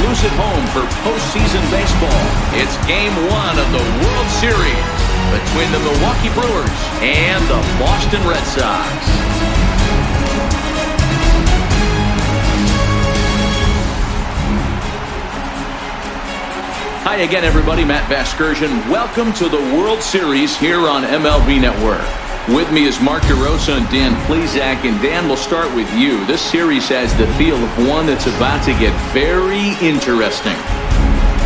Blues at home for postseason baseball. It's Game 1 of the World Series between the Milwaukee Brewers and the Boston Red Sox. Hi again, everybody. Matt Vasgersian. Welcome to the World Series here on MLB Network. With me is Mark DeRosa and Dan Plesac. And Dan, we'll start with you. This series has the feel of one that's about to get very interesting.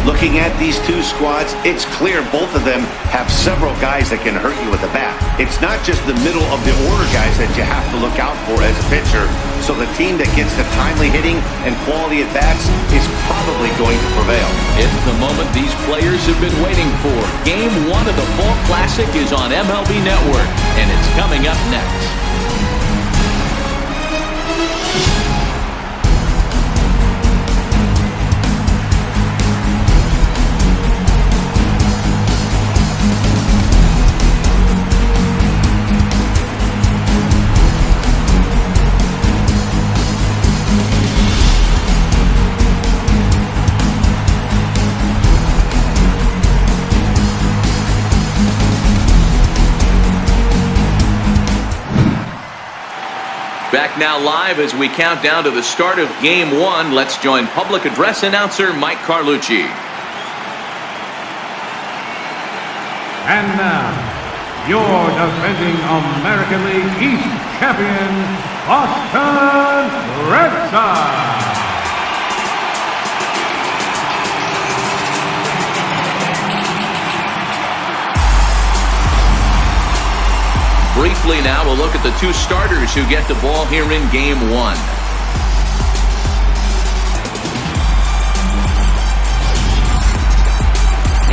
Looking at these two squads, it's clear both of them have several guys that can hurt you with the bat. It's not just the middle of the order guys that you have to look out for as a pitcher. So the team that gets the timely hitting and quality at bats is probably going to prevail. It's the moment these players have been waiting for. Game 1 of the Fall Classic is on MLB Network, and it's coming up next. Back now live as we count down to the start of Game 1. Let's join public address announcer Mike Carlucci. And now, your defending American League East champion, Boston Red Sox. Briefly now, we'll look at the two starters who get the ball here in Game 1.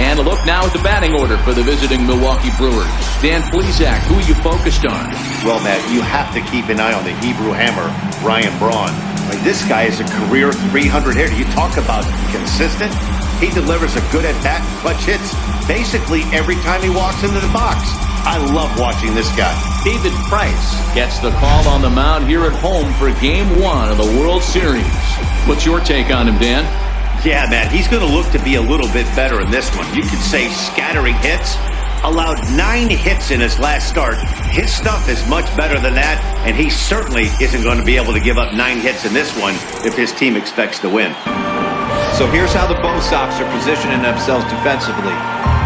And a look now at the batting order for the visiting Milwaukee Brewers. Dan Plesac, who are you focused on? Well, Matt, you have to keep an eye on the Hebrew Hammer, Ryan Braun. This guy is a career 300 hitter. You talk about consistent. He delivers a good at-bat, clutch hits, basically every time he walks into the box. I love watching this guy. David Price gets the call on the mound here at home for Game 1 of the World Series. What's your take on him, Dan? Yeah, man, he's going to look to be a little bit better in this one. You could say scattering hits. Allowed 9 hits in his last start. His stuff is much better than that, and he certainly isn't going to be able to give up 9 hits in this one if his team expects to win. So here's how the Bo Sox are positioning themselves defensively.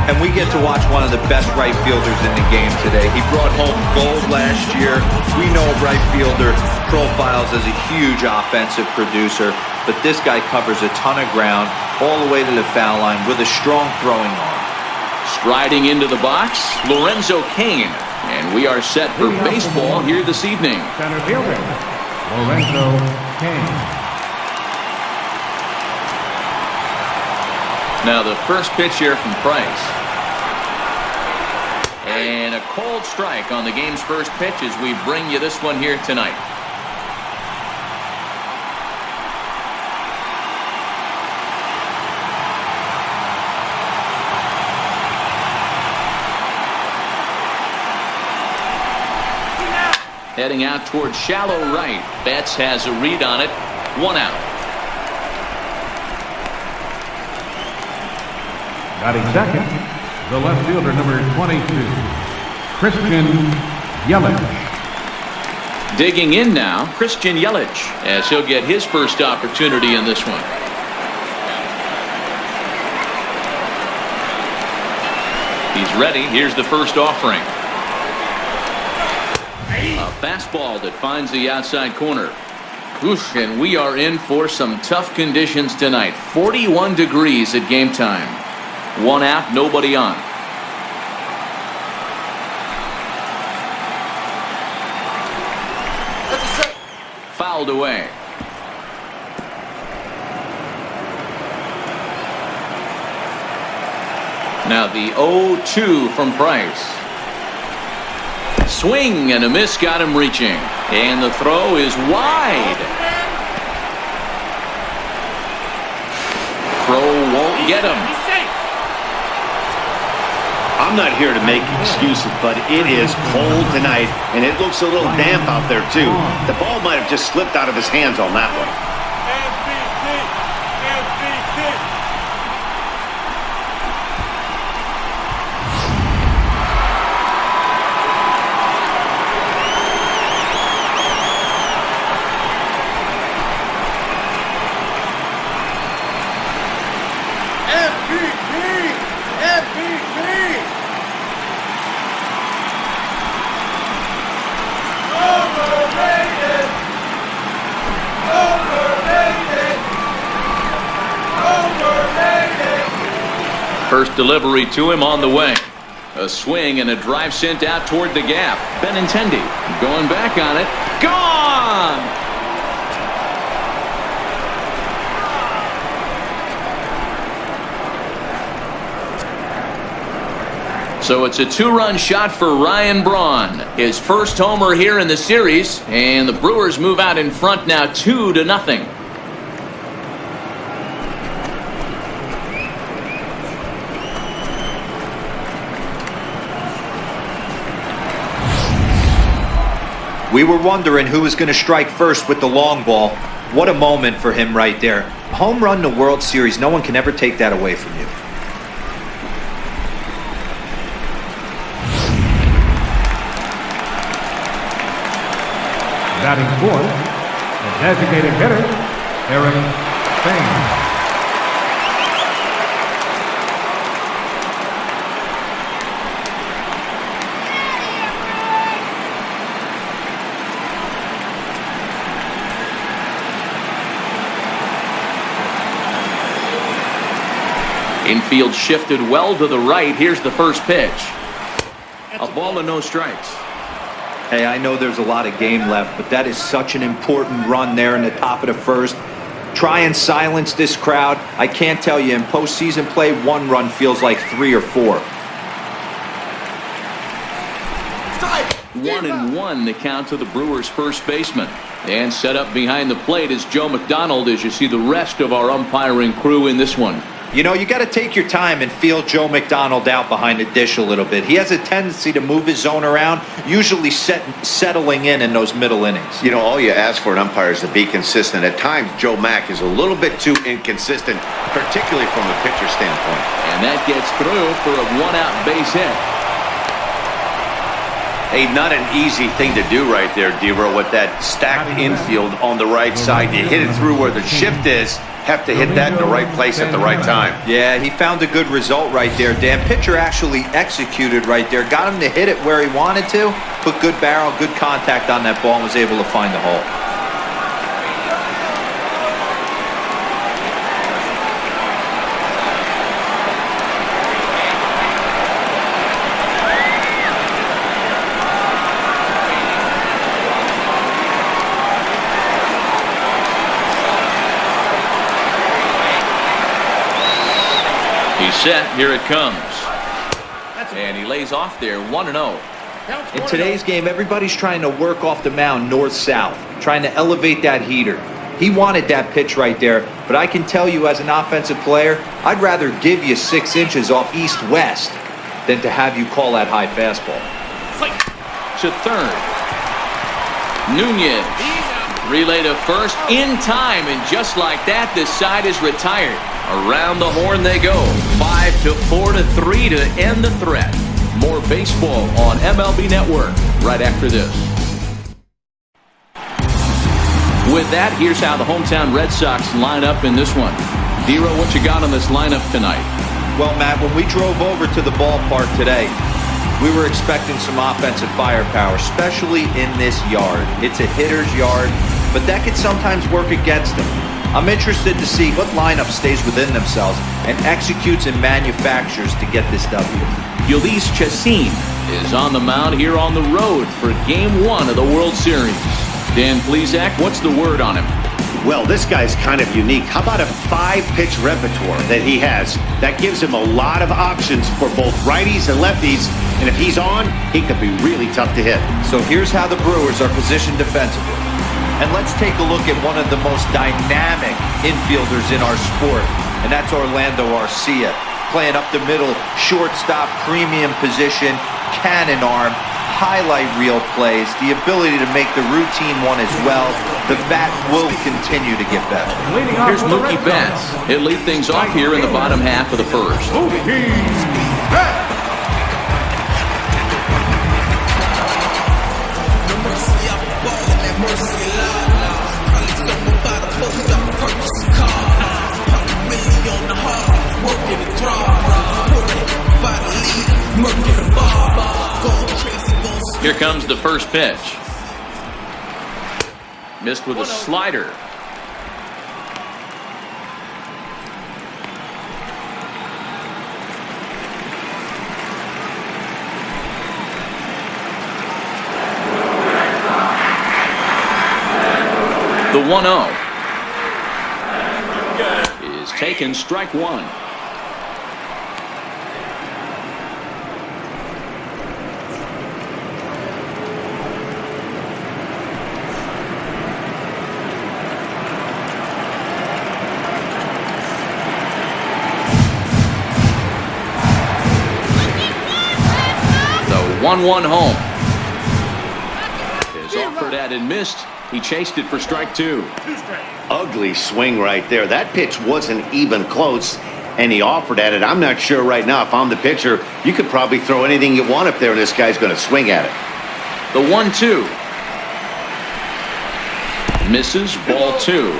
And we get to watch one of the best right fielders in the game today. He brought home gold last year. We know a right fielder profiles as a huge offensive producer, but this guy covers a ton of ground all the way to the foul line with a strong throwing arm. Striding into the box, Lorenzo Cain. And we are set for baseball here this evening. Center fielder, Lorenzo Cain. Now the first pitch here from Price. And a cold strike on the game's first pitch as we bring you this one here tonight. Heading out towards shallow right. Betts has a read on it. 1 out. Batting second, the left fielder, number 22, Christian Yelich. Digging in now, Christian Yelich, as he'll get his first opportunity in this one. He's ready. Here's the first offering. A fastball that finds the outside corner. Oof, and we are in for some tough conditions tonight. 41 degrees at game time. 1 out, nobody on. Fouled away. Now the 0-2 from Price. Swing and a miss got him reaching. And the throw is wide. Throw won't get him. I'm not here to make excuses, but it is cold tonight, and it looks a little damp out there, too. The ball might have just slipped out of his hands on that one. MVP! First delivery to him on the way. A swing and a drive sent out toward the gap. Benintendi going back on it. Gone! So it's a two-run shot for Ryan Braun. His first homer here in the series, and the Brewers move out in front now 2-0. We were wondering who was going to strike first with the long ball. What a moment for him right there. Home run to World Series. No one can ever take that away from you. Batting fourth, the designated hitter, Eric Thames. Infield shifted well to the right. Here's the first pitch. A ball and no strikes. Hey, I know there's a lot of game left, but that is such an important run there in the top of the first. Try and silence this crowd. I can't tell you, in postseason play, one run feels like 3 or 4. 1-1 the count to the Brewers' first baseman. And set up behind the plate is Joe McDonald as you see the rest of our umpiring crew in this one. You know, you got to take your time and feel Joe McDonald out behind the dish a little bit. He has a tendency to move his zone around, usually settling in those middle innings. You know, all you ask for an umpire is to be consistent. At times, Joe Mack is a little bit too inconsistent, particularly from a pitcher standpoint. And that gets through for a one-out base hit. Hey, not an easy thing to do right there, D-Row, with that stacked infield on the right side. You hit it through where the shift is. Have to hit that in the right place at the right time. Yeah, he found a good result right there, Dan. Pitcher actually executed right there. Got him to hit it where he wanted to. Put good barrel, good contact on that ball and was able to find the hole. He's set. Here it comes. And he lays off there 1-0. In today's game, everybody's trying to work off the mound north-south, trying to elevate that heater. He wanted that pitch right there, but I can tell you as an offensive player, I'd rather give you 6 inches off east-west than to have you call that high fastball. To third. Nunez. Relay to first in time, and just like that, this side is retired. Around the horn they go. 5-4-3 to end the threat. More baseball on MLB Network right after this. With that, here's how the hometown Red Sox line up in this one. D-Row, what you got on this lineup tonight? Well, Matt, when we drove over to the ballpark today, we were expecting some offensive firepower, especially in this yard. It's a hitter's yard, but that could sometimes work against them. I'm interested to see what lineup stays within themselves and executes and manufactures to get this W. Ulysses Chacin is on the mound here on the road for Game 1 of the World Series. Dan Plesac, what's the word on him? Well, this guy's kind of unique. How about a 5-pitch repertoire that he has? That gives him a lot of options for both righties and lefties. And if he's on, he could be really tough to hit. So here's how the Brewers are positioned defensively. And let's take a look at one of the most dynamic infielders in our sport, and that's Orlando Arcia. Playing up the middle, shortstop, premium position, cannon arm, highlight reel plays, the ability to make the routine one as well. The bat will continue to get better. Here's Mookie Betts. He'll lead things off here in the bottom half of the first. Mookie Betts. Here comes the first pitch. Missed with a slider. The 1-0 is taken, strike one. The 1-1 home is offered at and missed. He chased it for strike two. Ugly swing right there. That pitch wasn't even close, and he offered at it. I'm not sure right now. If I'm the pitcher, you could probably throw anything you want up there, and this guy's going to swing at it. The 1-2 misses, ball two.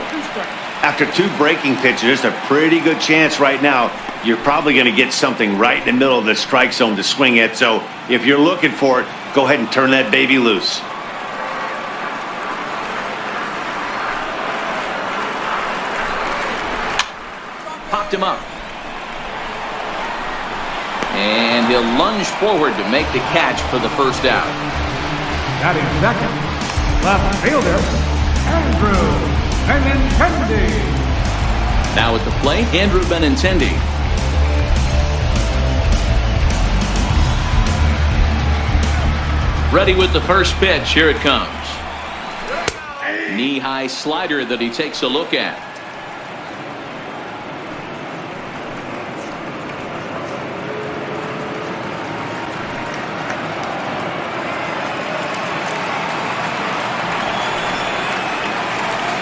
After two breaking pitches, there's a pretty good chance right now you're probably going to get something right in the middle of the strike zone to swing at. So if you're looking for it, go ahead and turn that baby loose. Popped him up. And he'll lunge forward to make the catch for the first out. Batting second, left fielder, Andrew Benintendi. Now at the plate, Andrew Benintendi. Ready with the first pitch. Here it comes. Knee-high slider that he takes a look at.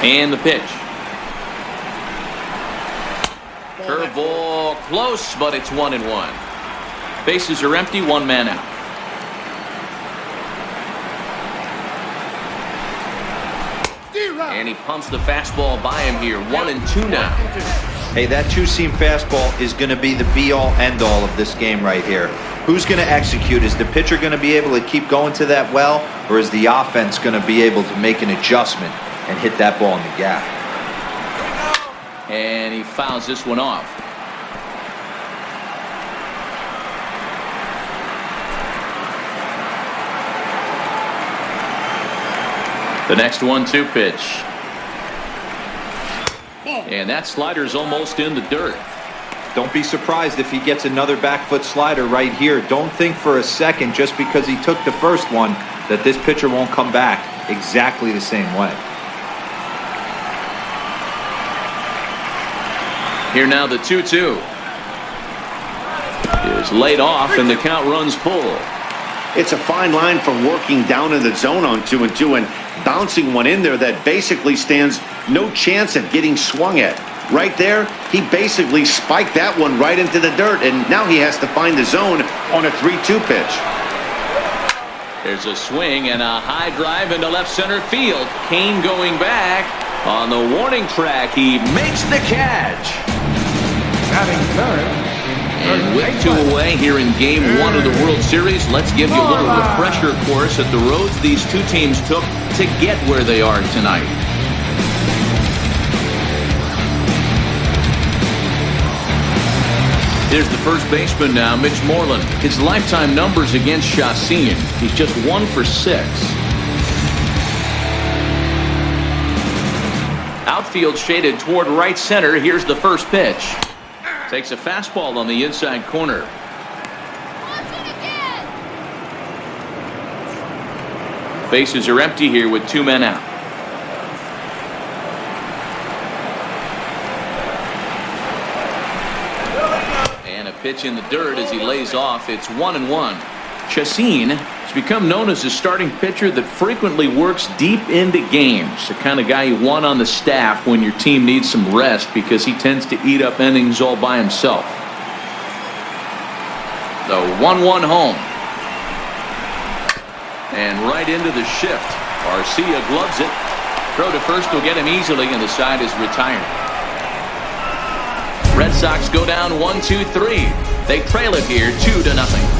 And the pitch. Curveball close, but it's 1-1. Bases are empty, one man out. And he pumps the fastball by him here. 1-2 now. Hey, that two-seam fastball is going to be the be-all, end-all of this game right here. Who's going to execute? Is the pitcher going to be able to keep going to that well, or is the offense going to be able to make an adjustment and hit that ball in the gap? And he fouls this one off. The next 1-2 pitch. And that slider's almost in the dirt. Don't be surprised if he gets another back foot slider right here. Don't think for a second, just because he took the first one, that this pitcher won't come back exactly the same way. Here now the 2-2 is laid off, and the count runs full. It's a fine line for working down in the zone on 2-2 and bouncing one in there that basically stands no chance at getting swung at. Right there, he basically spiked that one right into the dirt, and now he has to find the zone on a 3-2 pitch. There's a swing and a high drive into left center field. Kane going back on the warning track. He makes the catch. Batting third. And with two away here in Game 1 of the World Series, let's give you a little refresher course at the roads these two teams took to get where they are tonight. Here's the first baseman now, Mitch Moreland. His lifetime numbers against Chacin. He's just 1 for 6. Outfield shaded toward right center. Here's the first pitch. Takes a fastball on the inside corner. Bases are empty here with 2 men out. And a pitch in the dirt as he lays off. It's 1-1. Chacin has become known as a starting pitcher that frequently works deep into games. The kind of guy you want on the staff when your team needs some rest, because he tends to eat up innings all by himself. The 1-1 home. And right into the shift. Garcia gloves it. Throw to first will get him easily, and the side is retired. Red Sox go down 1-2-3. They trail it here 2-0.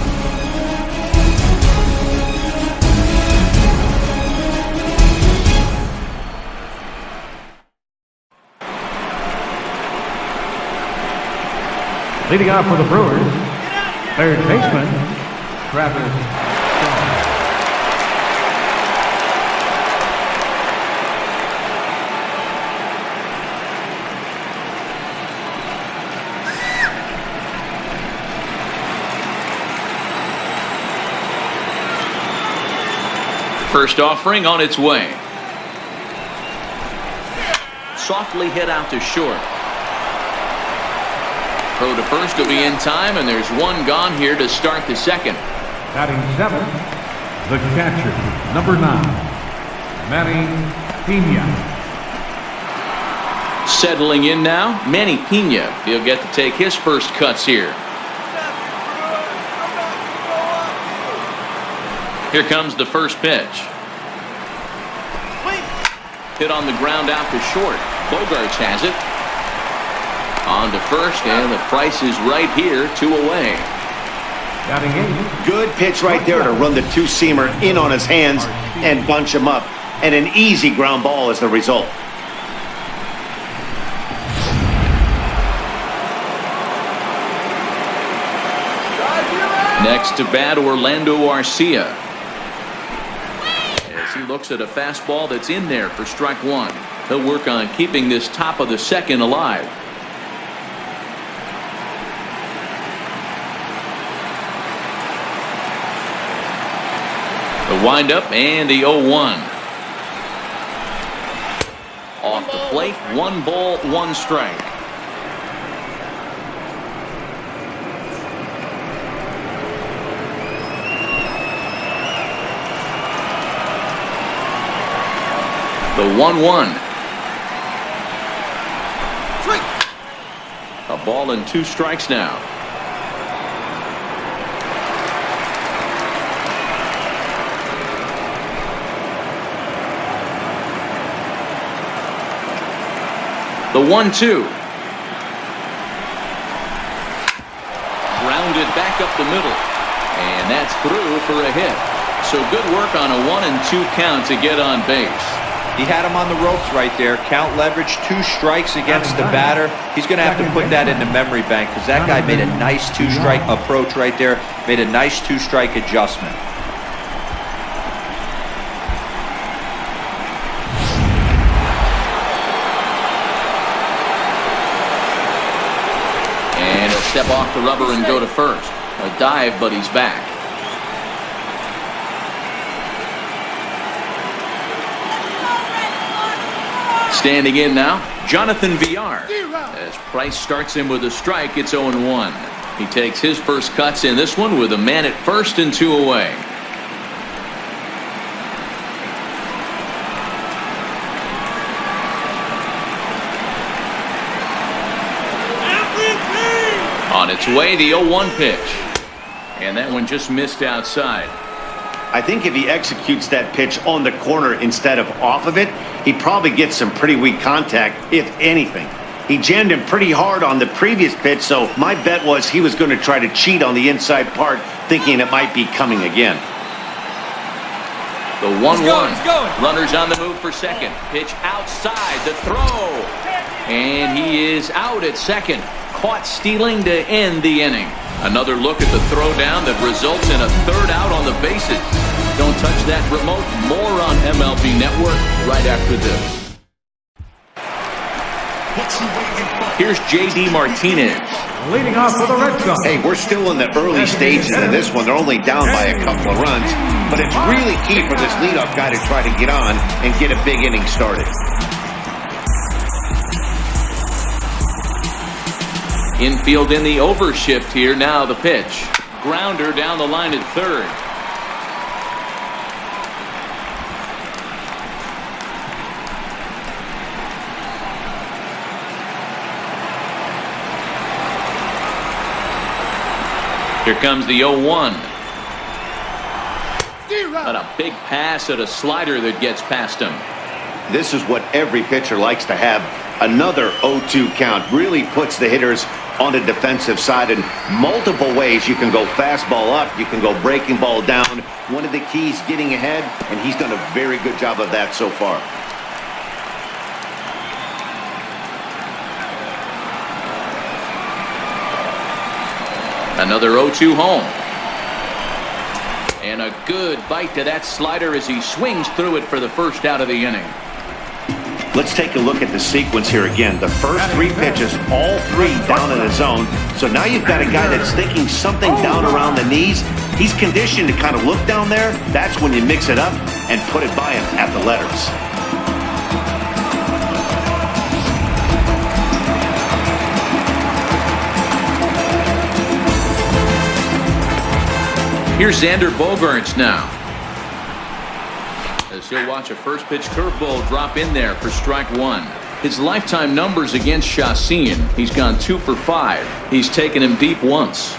Leading off for the Brewers, third baseman, Travis. First offering on its way. Softly hit out to short. Throw to first will be in time, and there's one gone here to start the second. Batting 7, the catcher, number 9, Manny Pena. Settling in now, Manny Pena. He'll get to take his first cuts here. Here comes the first pitch. Hit on the ground out to short. Bogarts has it. On to first, and the price is right here, 2 away. Batting 8. Good pitch right there to run the two-seamer in on his hands and bunch him up. And an easy ground ball is the result. Next to bat, Orlando Arcia. As he looks at a fastball that's in there for strike 1. He'll work on keeping this top of the second alive. The windup and the 0-1. Off the plate, 1 ball, 1 strike. The 1-1. A ball and 2 strikes now. The 1-2. Grounded back up the middle. And that's through for a hit. So good work on a 1-2 count to get on base. He had him on the ropes right there. Count leverage, 2 strikes against the batter. He's going to have to put that in the memory bank because that guy made a nice 2-strike approach right there. Made a nice 2-strike adjustment. And he'll step off the rubber and go to first. A dive, but he's back. Standing in now, Jonathan Villar. As Price starts him with a strike, it's 0-1. He takes his first cuts in this one with a man at first and 2 away. On its way, the 0-1 pitch. And that one just missed outside. I think if he executes that pitch on the corner instead of off of it, he probably gets some pretty weak contact, if anything. He jammed him pretty hard on the previous pitch, so my bet was he was going to try to cheat on the inside part, thinking it might be coming again. The 1-1. Runners on the move for second. Pitch outside, the throw. And he is out at second. Caught stealing to end the inning. Another look at the throwdown that results in a 3rd out on the bases. Don't touch that remote. More on MLB Network right after this. Here's J.D. Martinez. Leading off for the Red Sox. Hey, we're still in the early stages of this one. They're only down by a couple of runs, but it's really key for this leadoff guy to try to get on and get a big inning started. Infield in the overshift here. Now the pitch. Grounder down the line at third. Here comes the 0-1. And a big pass at a slider that gets past him. This is what every pitcher likes to have. Another 0-2 count really puts the hitters on the defensive side in multiple ways. You can go fastball up, you can go breaking ball down. One of the keys, getting ahead, and he's done a very good job of that so far. Another 0-2 home. And a good bite to that slider as he swings through it for the first out of the inning. Let's take a look at the sequence here again. The first 3 pitches, all 3 down in the zone. So now you've got a guy that's thinking something down around the knees. He's conditioned to kind of look down there. That's when you mix it up and put it by him at the letters. Here's Xander Bogaerts now, as he'll watch a first pitch curveball drop in there for strike one. His lifetime numbers against Chacin: he's gone 2 for 5. He's taken him deep once.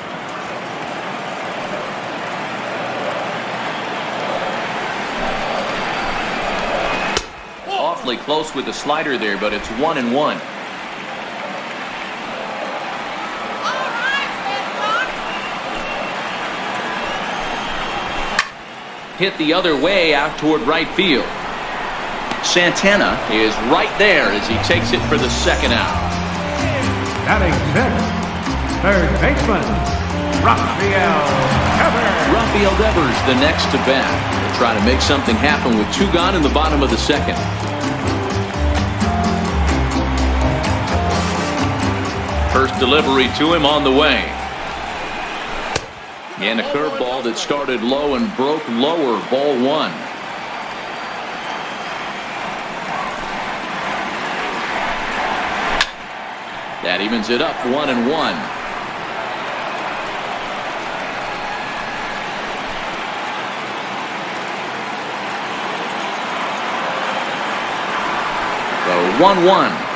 Awfully close with the slider there, but it's 1-1. Hit the other way out toward right field. Santana is right there as he takes it for the second out. Batting sixth, third baseman, Rafael Devers. Rafael Devers the next to bat. He'll try to make something happen with 2 gone in the bottom of the second. First delivery to him on the way. And a curveball that started low and broke lower, ball 1. That evens it up, 1-1. So 1-1.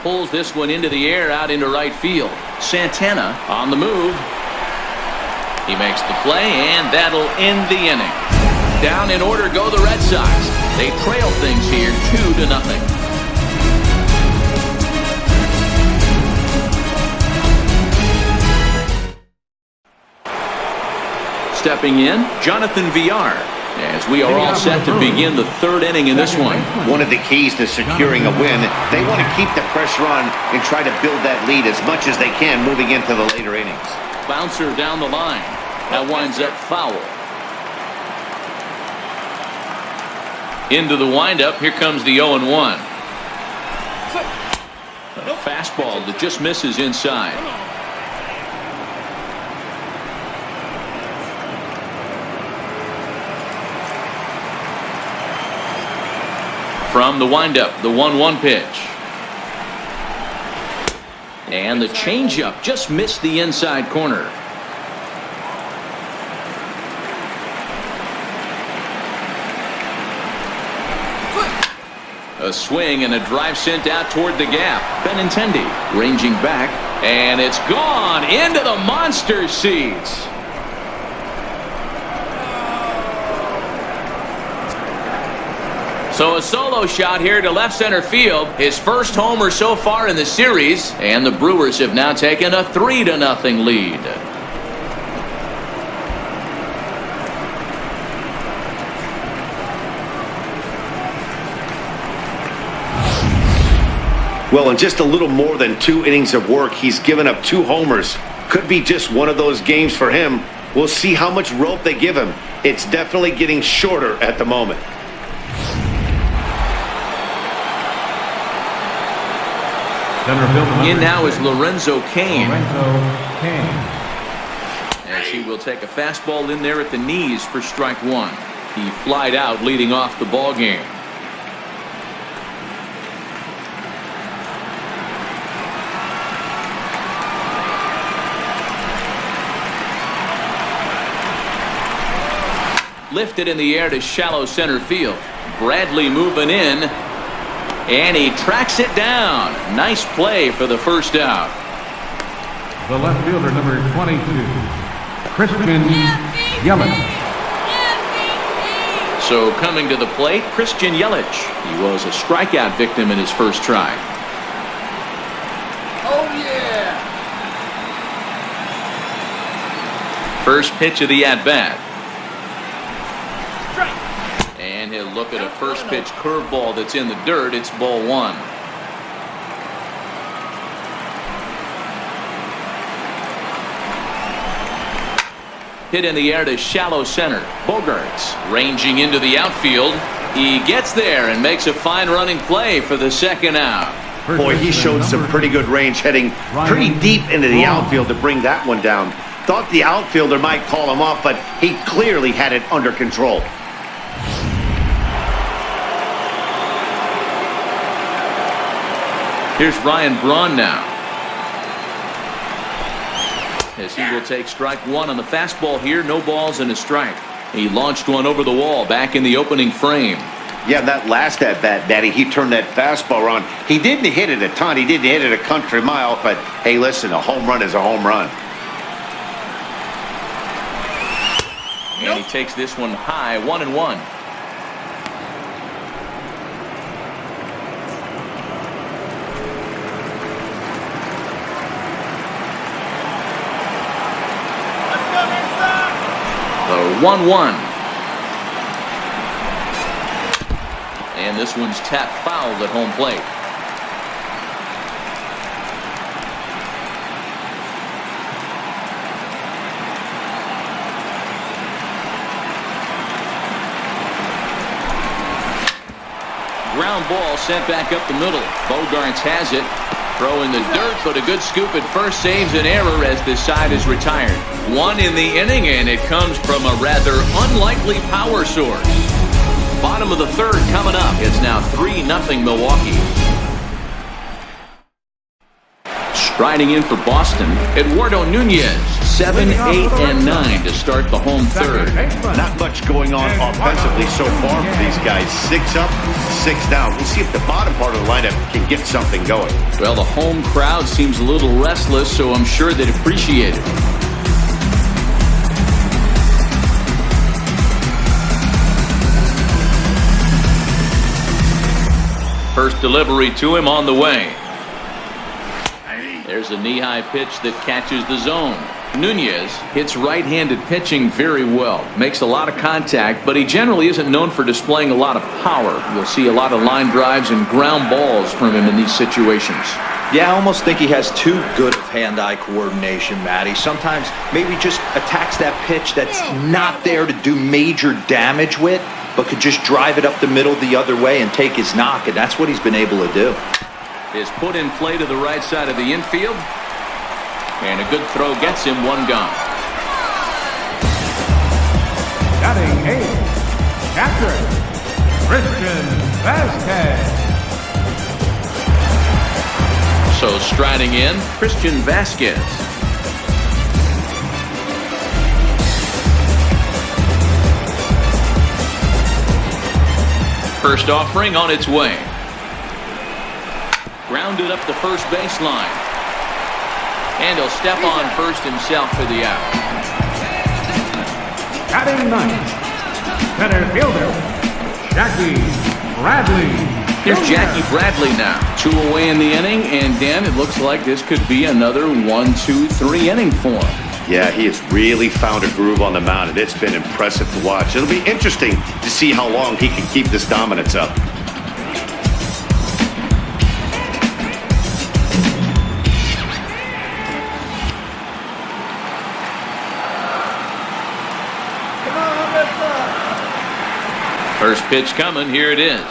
Pulls this one into the air out into right field. Santana on the move. He makes the play, and that'll end the inning. Down in order go the Red Sox. They trail things here 2-0. Stepping in, Jonathan Villar, as we are all set to begin the third inning in this one. One of the keys to securing a win, they want to keep the pressure on and try to build that lead as much as they can moving into the later innings. Bouncer down the line. That winds up foul. Into the windup. Here comes the 0-1. A fastball that just misses inside. From the windup, the 1-1 pitch. And the changeup just missed the inside corner. A swing and a drive sent out toward the gap. Benintendi ranging back, and it's gone into the monster seats. So a solo shot here to left center field. His first homer so far in the series, and the Brewers have now taken a 3-0 lead. Well, in just a little more than 2 innings of work, he's given up 2 homers. Could be just one of those games for him. We'll see how much rope they give him. It's definitely getting shorter at the moment. In now is Lorenzo Cain. As he will take a fastball in there at the knees for strike 1. He flied out leading off the ball game. Lifted in the air to shallow center field. Bradley moving in, and he tracks it down. Nice play for the first out. The left fielder, number 22, Christian Yelich. So coming to the plate, Christian Yelich. He was a strikeout victim in his first try. Oh yeah! First pitch of the at-bat. And he'll look at a first pitch curveball that's in the dirt. It's ball 1. Hit in the air to shallow center. Bogaerts ranging into the outfield. He gets there and makes a fine running play for the second out. Boy, he showed some pretty good range heading pretty deep into the outfield to bring that one down. Thought the outfielder might call him off, but he clearly had it under control. Here's Ryan Braun now, as he will take strike one on the fastball here. No balls and a strike. He launched one over the wall back in the opening frame. Yeah, that last at-bat, Daddy, he turned that fastball around. He didn't hit it a ton. He didn't hit it a country mile. But, hey, listen, a home run is a home run. And he takes this one high, 1-1. The 1-1. And this one's tapped fouled at home plate. Ground ball sent back up the middle. Bogarts has it. Throw in the dirt, but a good scoop at first saves an error as this side is retired. One in the inning, and it comes from a rather unlikely power source. Bottom of the third coming up. It's now 3-0 Milwaukee. Striding in for Boston, Eduardo Nunez, 7, 8, and 9 to start the home third. Not much going on offensively so far for these guys. 6 up, 6 down. We'll see if the bottom part of the lineup can get something going. Well, the home crowd seems a little restless, so I'm sure they'd appreciate it. First delivery to him on the way. There's a knee-high pitch that catches the zone. Nunez hits right-handed pitching very well. Makes a lot of contact, but he generally isn't known for displaying a lot of power. You'll see a lot of line drives and ground balls from him in these situations. Yeah, I almost think he has too good of hand-eye coordination, Matty. Sometimes maybe just attacks that pitch that's not there to do major damage with, but could just drive it up the middle the other way and take his knock, and that's what he's been able to do. Is put in play to the right side of the infield, and a good throw gets him one gone. Batting 8th, catcher, Christian Vasquez. So striding in, Christian Vasquez. First offering on its way. Grounded up the first baseline. And he'll step on first himself for the out. Batting 9th, center fielder, Jackie Bradley. Here's Jackie Bradley now. 2 away in the inning, and Dan, it looks like this could be another 1, 2, 3 inning for him. Yeah, he has really found a groove on the mound, and it's been impressive to watch. It'll be interesting to see how long he can keep this dominance up. First pitch coming. Here it is.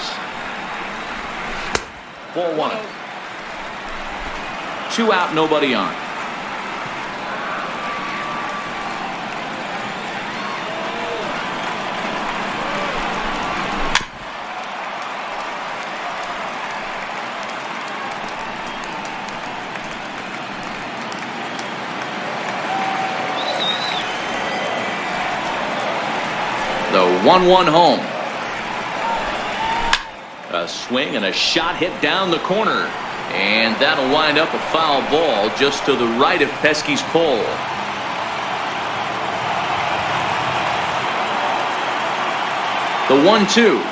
Ball 1. 2 out, nobody on. The 1-1 home. A swing and a shot hit down the corner. And that'll wind up a foul ball just to the right of Pesky's pole. The 1-2.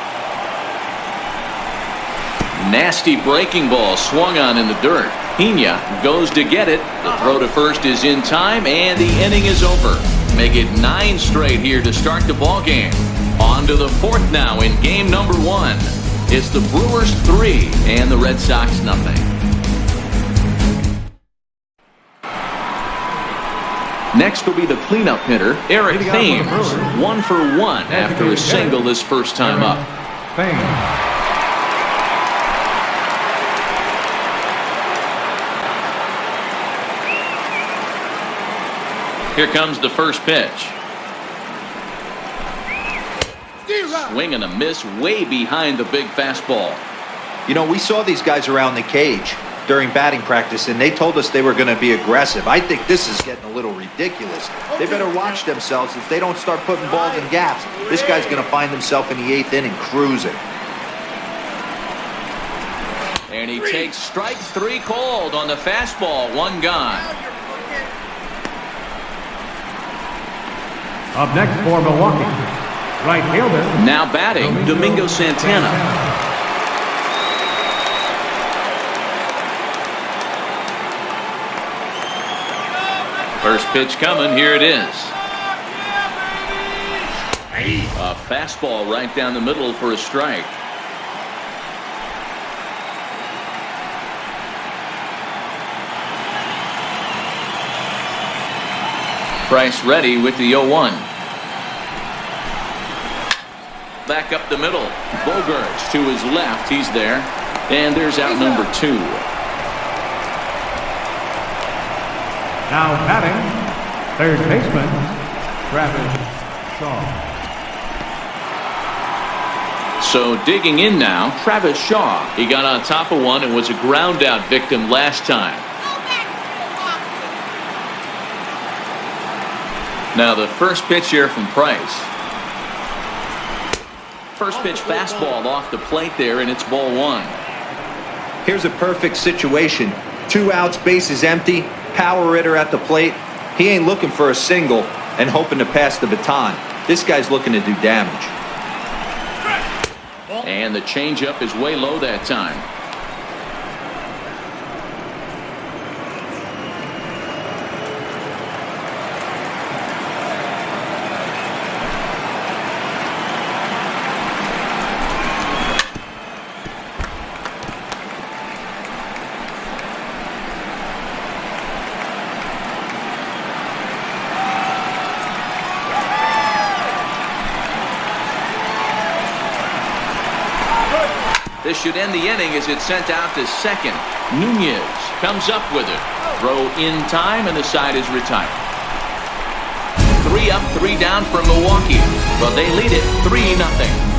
Nasty breaking ball swung on in the dirt. Pena goes to get it. The throw to first is in time, and the inning is over. Make it 9 straight here to start the ball game. On to the 4th now in game number 1. It's the Brewers 3 and the Red Sox nothing. Next will be the cleanup hitter, Eric Thames. 1 for 1 after a single his first time up. Here comes the first pitch. Swing and a miss way behind the big fastball. You know, we saw these guys around the cage during batting practice, and they told us they were going to be aggressive. I think this is getting a little ridiculous. They better watch themselves. If they don't start putting balls in gaps, this guy's going to find himself in the 8th inning cruising. And he takes strike 3 called on the fastball. 1 gone. Up next for Milwaukee, right fielder. Now batting, Domingo Santana. First pitch coming, here it is. A fastball right down the middle for a strike. Price ready with the 0-1. Back up the middle. Bogarts to his left, he's there. And there's out number 2. Now batting, third baseman, Travis Shaw. So digging in now, Travis Shaw. He got on top of one and was a ground out victim last time. Now the first pitch here from Price. First pitch fastball off the plate there, and it's ball 1. Here's a perfect situation. 2 outs, bases empty. Power hitter at the plate. He ain't looking for a single and hoping to pass the baton. This guy's looking to do damage. And the changeup is way low that time. This should end the inning as it's sent out to second. Nunez comes up with it. Throw in time, and the side is retired. 3 up, 3 down for Milwaukee. But they lead it 3-0.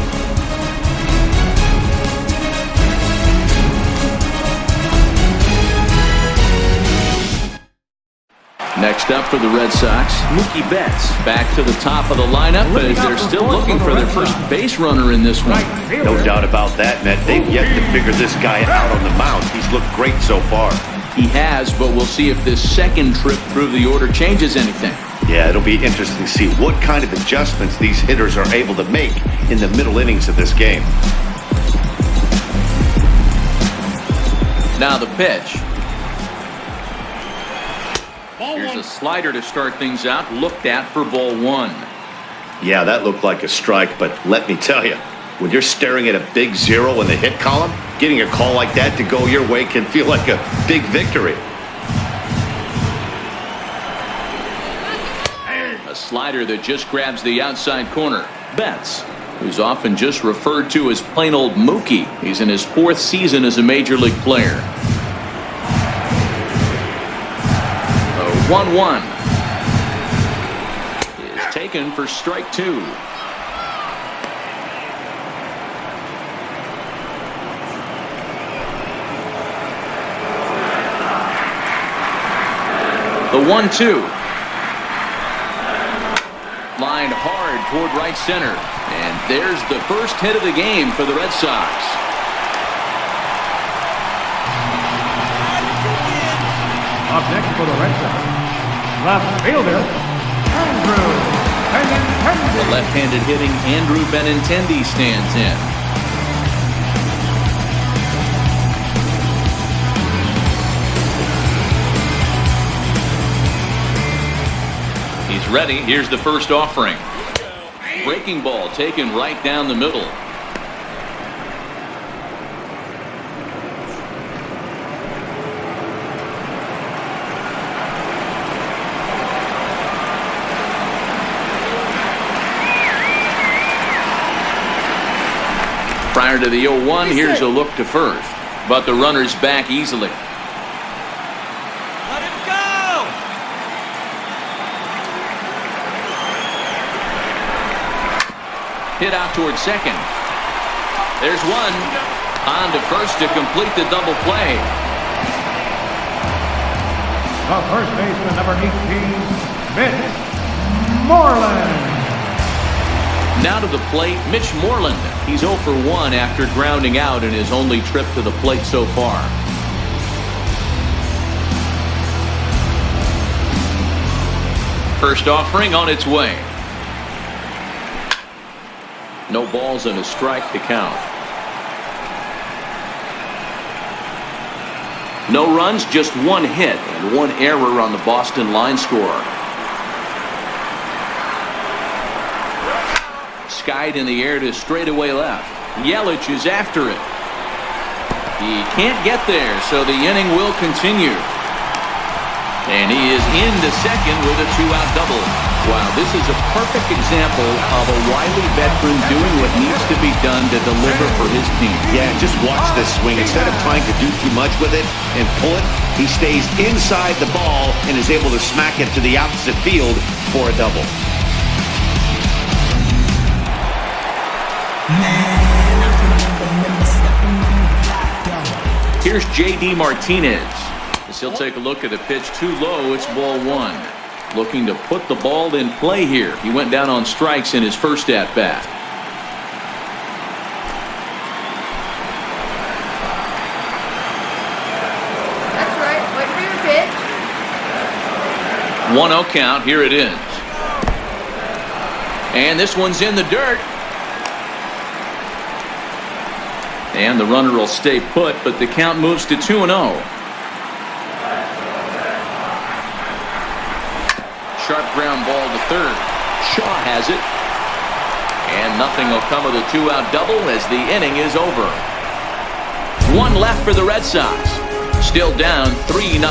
Next up for the Red Sox, Mookie Betts back to the top of the lineup as they're still looking for their first base runner in this one. No doubt about that, Ned. They've yet to figure this guy out on the mound. He's looked great so far. He has, but we'll see if this second trip through the order changes anything. Yeah, it'll be interesting to see what kind of adjustments these hitters are able to make in the middle innings of this game. Now the pitch. Here's a slider to start things out, looked at for ball 1. Yeah, that looked like a strike, but let me tell you, when you're staring at a big 0 in the hit column, getting a call like that to go your way can feel like a big victory. A slider that just grabs the outside corner. Betts, who's often just referred to as plain old Mookie. He's in his 4th season as a major league player. 1-1 is taken for strike 2. The 1-2 lined hard toward right center, and there's the first hit of the game for the Red Sox. Up next for the Red Sox, left fielder, Andrew Benintendi. The left-handed hitting Andrew Benintendi stands in. He's ready. Here's the first offering. Breaking ball taken right down the middle. Prior to the 0-1, here's a look to first, but the runner's back easily. Let him go! hit out towards second. There's one. On to first to complete the double play. The first baseman, number 18, Mitch Moreland. Now to the plate, Mitch Moreland. He's 0 for 1 after grounding out in his only trip to the plate so far. First offering on its way. No balls and a strike to count. No runs, just one hit and one error on the Boston line score. Skied in the air to straightaway left. Yelich is after it. He can't get there, so the inning will continue. And he is into second with a 2-out double. Wow, this is a perfect example of a wily veteran doing what needs to be done to deliver for his team. Yeah, just watch this swing. Instead of trying to do too much with it and pull it, he stays inside the ball and is able to smack it to the opposite field for a double. Here's J.D. Martinez. As he'll take a look at the pitch too low, it's ball one. Looking to put the ball in play here. He went down on strikes in his first at-bat. That's right. Wait for your pitch. 1-0 count. Here it is. And this one's in the dirt. And the runner will stay put, but the count moves to 2-0. Sharp ground ball to third. Shaw has it. And nothing will come of the 2-out double as the inning is over. One left for the Red Sox. Still down 3-0.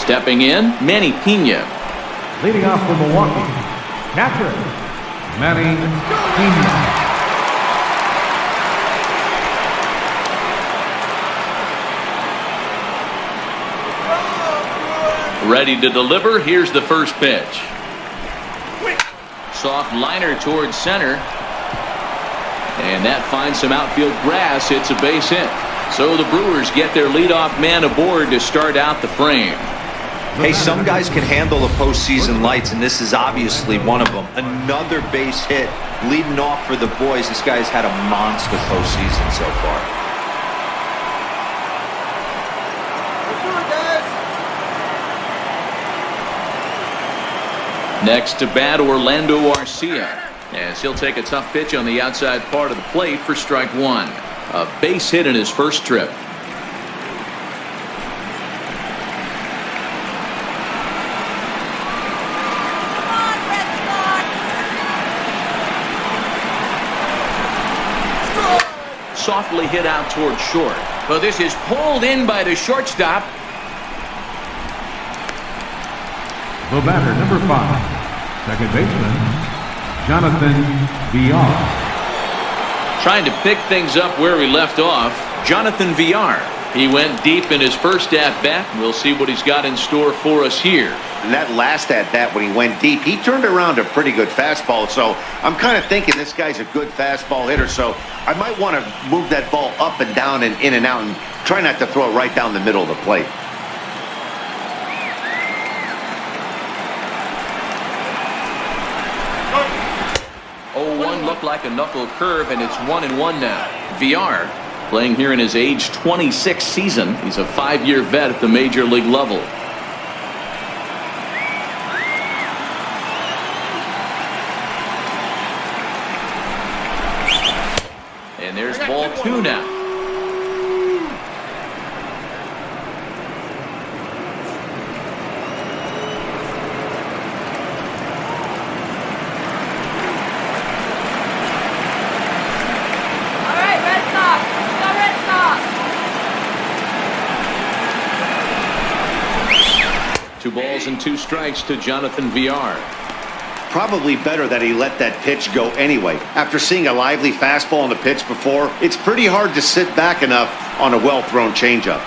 Stepping in, Manny Pena. Leading off for Milwaukee, catcher, Manny Pena. Ready to deliver. Here's the first pitch. Soft liner towards center. And that finds some outfield grass. It's a base hit. So the Brewers get their leadoff man aboard to start out the frame. Hey, some guys can handle the postseason lights, and this is obviously one of them. Another base hit leading off for the boys. This guy's had a monster postseason so far. Next to bat, Orlando Arcia, as he'll take a tough pitch on the outside part of the plate for strike one. A base hit in his first trip. Softly hit out towards short. But this is pulled in by the shortstop. The batter, number 5, second baseman, Jonathan Villar. Trying to pick things up where he left off, Jonathan Villar. He went deep in his first at-bat. We'll see what he's got in store for us here. And that last at-bat when he went deep, he turned around a pretty good fastball. So I'm kind of thinking this guy's a good fastball hitter. So I might want to move that ball up and down and in and out and try not to throw it right down the middle of the plate. Looked like a knuckle curve, and it's 1-1 now. Villar playing here in his age 26 season. He's a 5-year vet at the major league level. And there's ball 2 now. Two balls and 2 strikes to Jonathan Villar. probably better that he let that pitch go anyway. After seeing a lively fastball on the pitch before, it's pretty hard to sit back enough on a well-thrown changeup.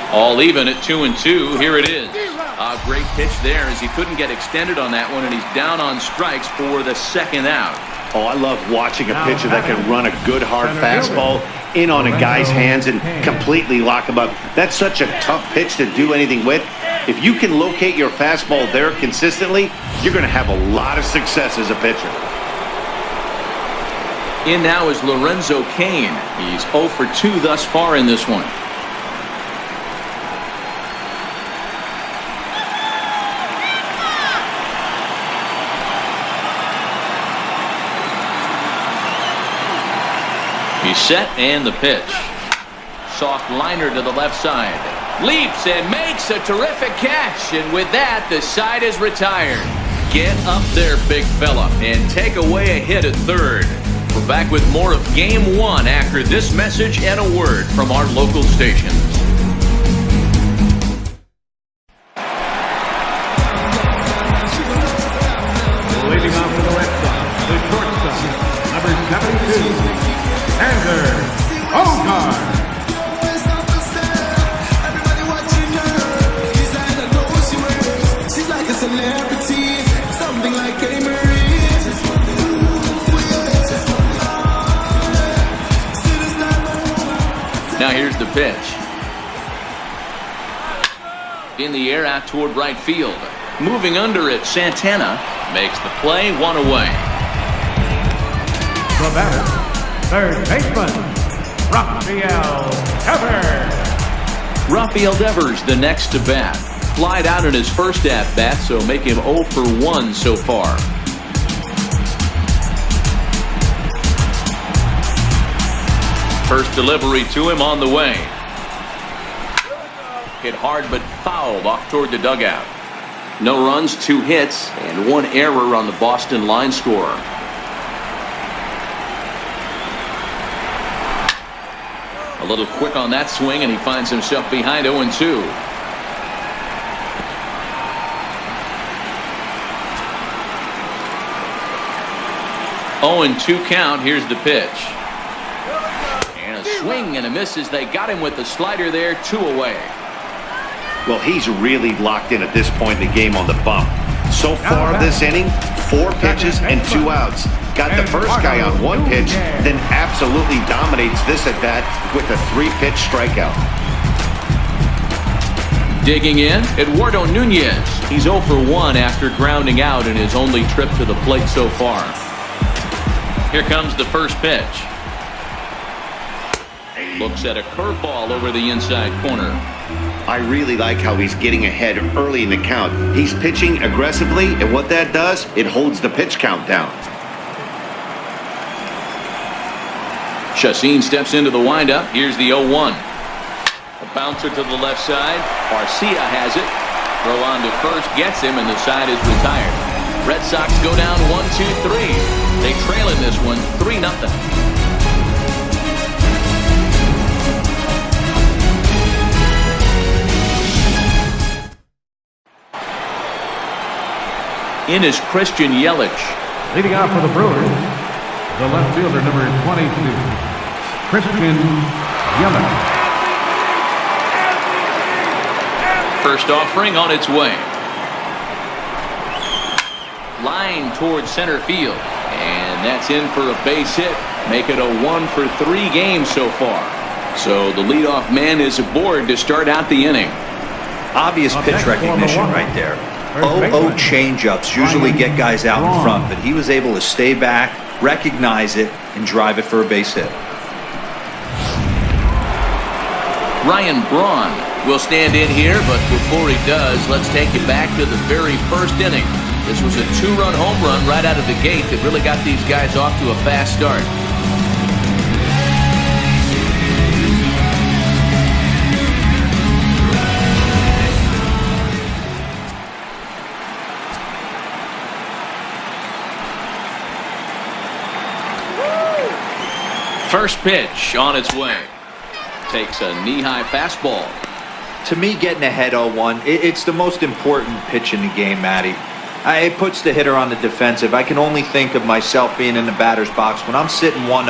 All even at 2-2. Here it is. A great pitch there as he couldn't get extended on that one, and he's down on strikes for the second out. Oh, I love watching a pitcher that can run a good hard fastball in on a guy's hands and completely lock him up. That's such a tough pitch to do anything with. If you can locate your fastball there consistently, you're going to have a lot of success as a pitcher. In now is Lorenzo Cain. He's 0 for 2 thus far in this one. He's set, and the pitch. Soft liner to the left side. Leaps and makes a terrific catch. And with that, the side is retired. Get up there, big fella, and take away a hit at third. We're back with more of Game 1 after this message and a word from our local stations. Leading off to the Red Sox, the shortstop, number 72. Now here's the pitch. In the air out toward right field. Moving under it, Santana makes the play, 1 away. The batter, third baseman, Rafael Devers, the next to bat. Flied out in his first at-bat, so make him 0 for 1 so far. First delivery to him on the way. Hit hard but fouled off toward the dugout. No runs, 2 hits, and 1 error on the Boston line score. A little quick on that swing, and he finds himself behind 0-2. Oh, 2 count. Here's the pitch. And a swing and a miss as they got him with the slider there, 2 away. Well, he's really locked in at this point in the game on the bump. So far this inning, 4 pitches and 2 outs. Got the first guy on 1 pitch, then absolutely dominates this at bat with a 3-pitch strikeout. Digging in, Eduardo Nunez. He's 0 for 1 after grounding out in his only trip to the plate so far. Here comes the first pitch. Looks at a curveball over the inside corner. I really like how he's getting ahead early in the count. He's pitching aggressively, and what that does, it holds the pitch count down. Chacin steps into the windup. Here's the 0-1. A bouncer to the left side. Garcia has it. Throw on to first, gets him, and the side is retired. Red Sox go down 1-2-3. They trail in this one 3-0. In is Christian Yelich. Leading off for the Brewers, the left fielder, number 22, Christian Yelich. First offering on its way. Line towards center field. And that's in for a base hit. Make it a 1 for 3 game so far. So the leadoff man is aboard to start out the inning. Obvious pitch recognition right there. 0-0 changeups usually get guys out in front, but he was able to stay back, recognize it, and drive it for a base hit. Ryan Braun will stand in here, but before he does, let's take you back to the very first inning. This was a 2-run home run right out of the gate that really got these guys off to a fast start. First pitch on its way. Takes a knee-high fastball. To me, getting ahead 0-1, it's the most important pitch in the game, Matty. It puts the hitter on the defensive. I can only think of myself being in the batter's box. When I'm sitting 1-0,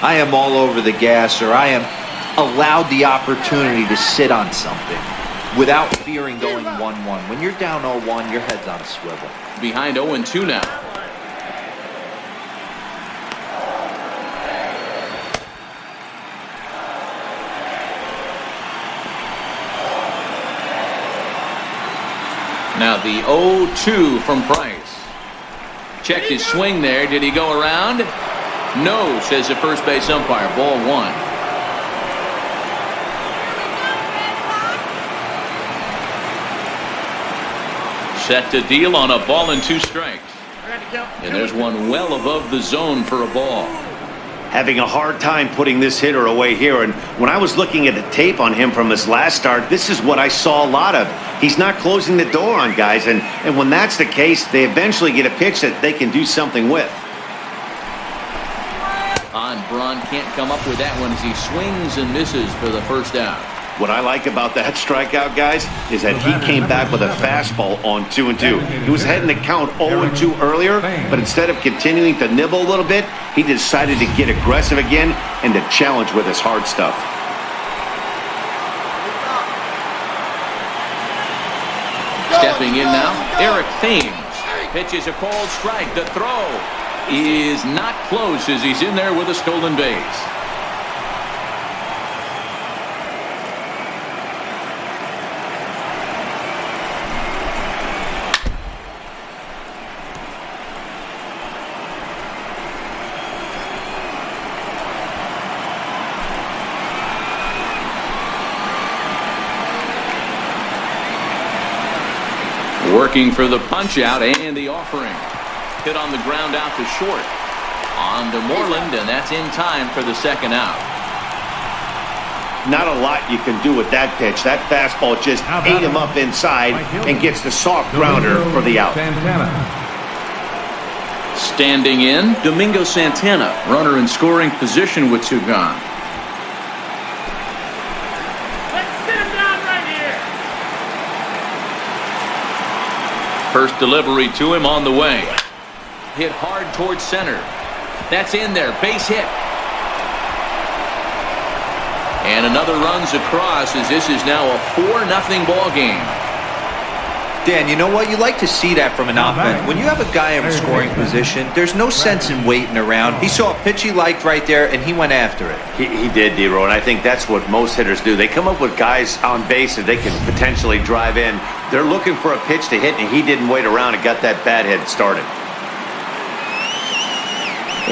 I am all over the gas, or I am allowed the opportunity to sit on something without fearing going 1-1. When you're down 0-1, your head's on a swivel. Behind 0-2 now. Now the 0-2 from Price. Checked his swing there. Did he go around? No, says the first base umpire. Ball 1. Set to deal on a ball and 2 strikes. And there's one well above the zone for a ball. Having a hard time putting this hitter away here, and when I was looking at the tape on him from his last start, this is what I saw a lot of. He's not closing the door on guys, and when that's the case, they eventually get a pitch that they can do something with. Braun can't come up with that one as he swings and misses for the first out. What I like about that strikeout, guys, is that he came back with a fastball on 2-2. He was heading to count 0-2 earlier, but instead of continuing to nibble a little bit, he decided to get aggressive again and to challenge with his hard stuff. Stepping in now, Eric Thames. Pitches a called strike. The throw is not close as he's in there with a stolen base. Working for the punch out and the offering. Hit on the ground out to short. On to Moreland, and that's in time for the second out. Not a lot you can do with that pitch. That fastball just ate him up inside and gets the soft grounder for the out. Standing in, Domingo Santana, runner in scoring position with 2 gone. First delivery to him on the way. Hit hard towards center. That's in there. Base hit. And another runs across as this is now a 4-0 ball game. Dan, you know what? You like to see that from an offense. When you have a guy in scoring position, there's no sense in waiting around. He saw a pitch he liked right there, and he went after it. He did, D-Row, and I think that's what most hitters do. They come up with guys on base that they can potentially drive in. They're looking for a pitch to hit, and he didn't wait around and got that bat head started.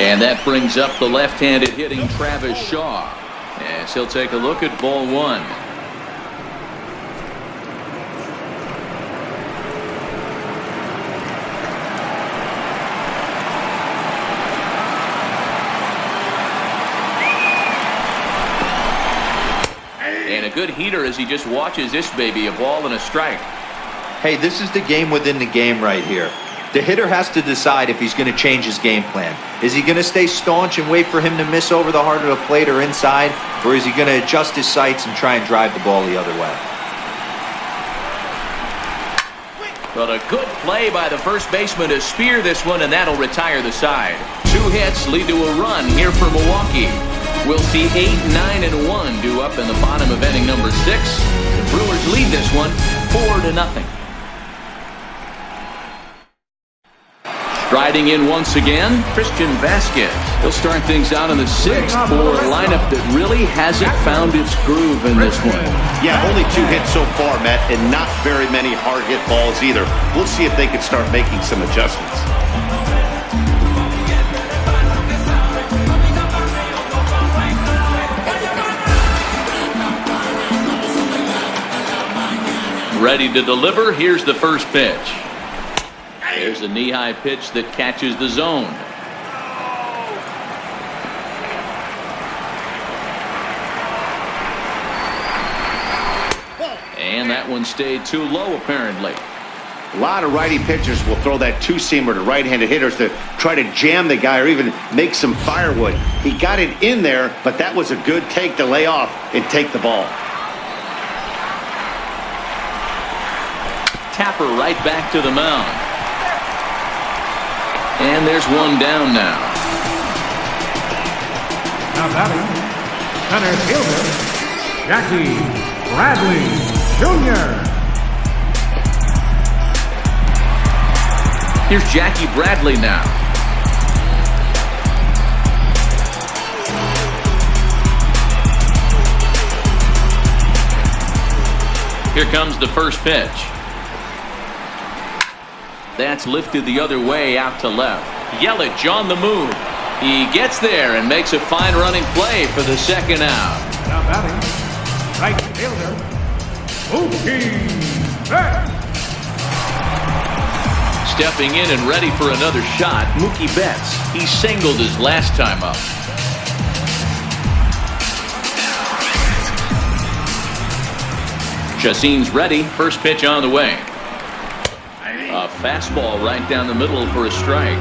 And that brings up the left-handed hitting Travis Shaw. As he'll take a look at ball 1. And a good heater as he just watches this baby, a ball and a strike. Hey, this is the game within the game right here. The hitter has to decide if he's going to change his game plan. Is he going to stay staunch and wait for him to miss over the heart of the plate or inside? Or is he going to adjust his sights and try and drive the ball the other way? But a good play by the first baseman to spear this one, and that'll retire the side. 2 hits lead to a run here for Milwaukee. We'll see 8-9-1 due up in the bottom of inning number 6. The Brewers lead this one 4-0. Striding in once again, Christian Vasquez. He'll start things out in the 6th for a lineup that really hasn't found its groove in this one. Yeah, only 2 hits so far, Matt, and not very many hard hit balls either. We'll see if they can start making some adjustments. Ready to deliver. Here's the first pitch. There's a knee-high pitch that catches the zone. And that one stayed too low, apparently. A lot of righty pitchers will throw that 2-seamer to right-handed hitters to try to jam the guy or even make some firewood. He got it in there, but that was a good take to lay off and take the ball. Tapper right back to the mound. And there's one down now. Now batting, center fielder, Jackie Bradley Jr. Here's Jackie Bradley now. Here comes the first pitch. That's lifted the other way out to left. Yelich on the move. He gets there and makes a fine running play for the second out. Now batting, right fielder, Mookie Betts. Stepping in and ready for another shot, Mookie Betts. He singled his last time up. Chacin's ready. First pitch on the way. A fastball right down the middle for a strike.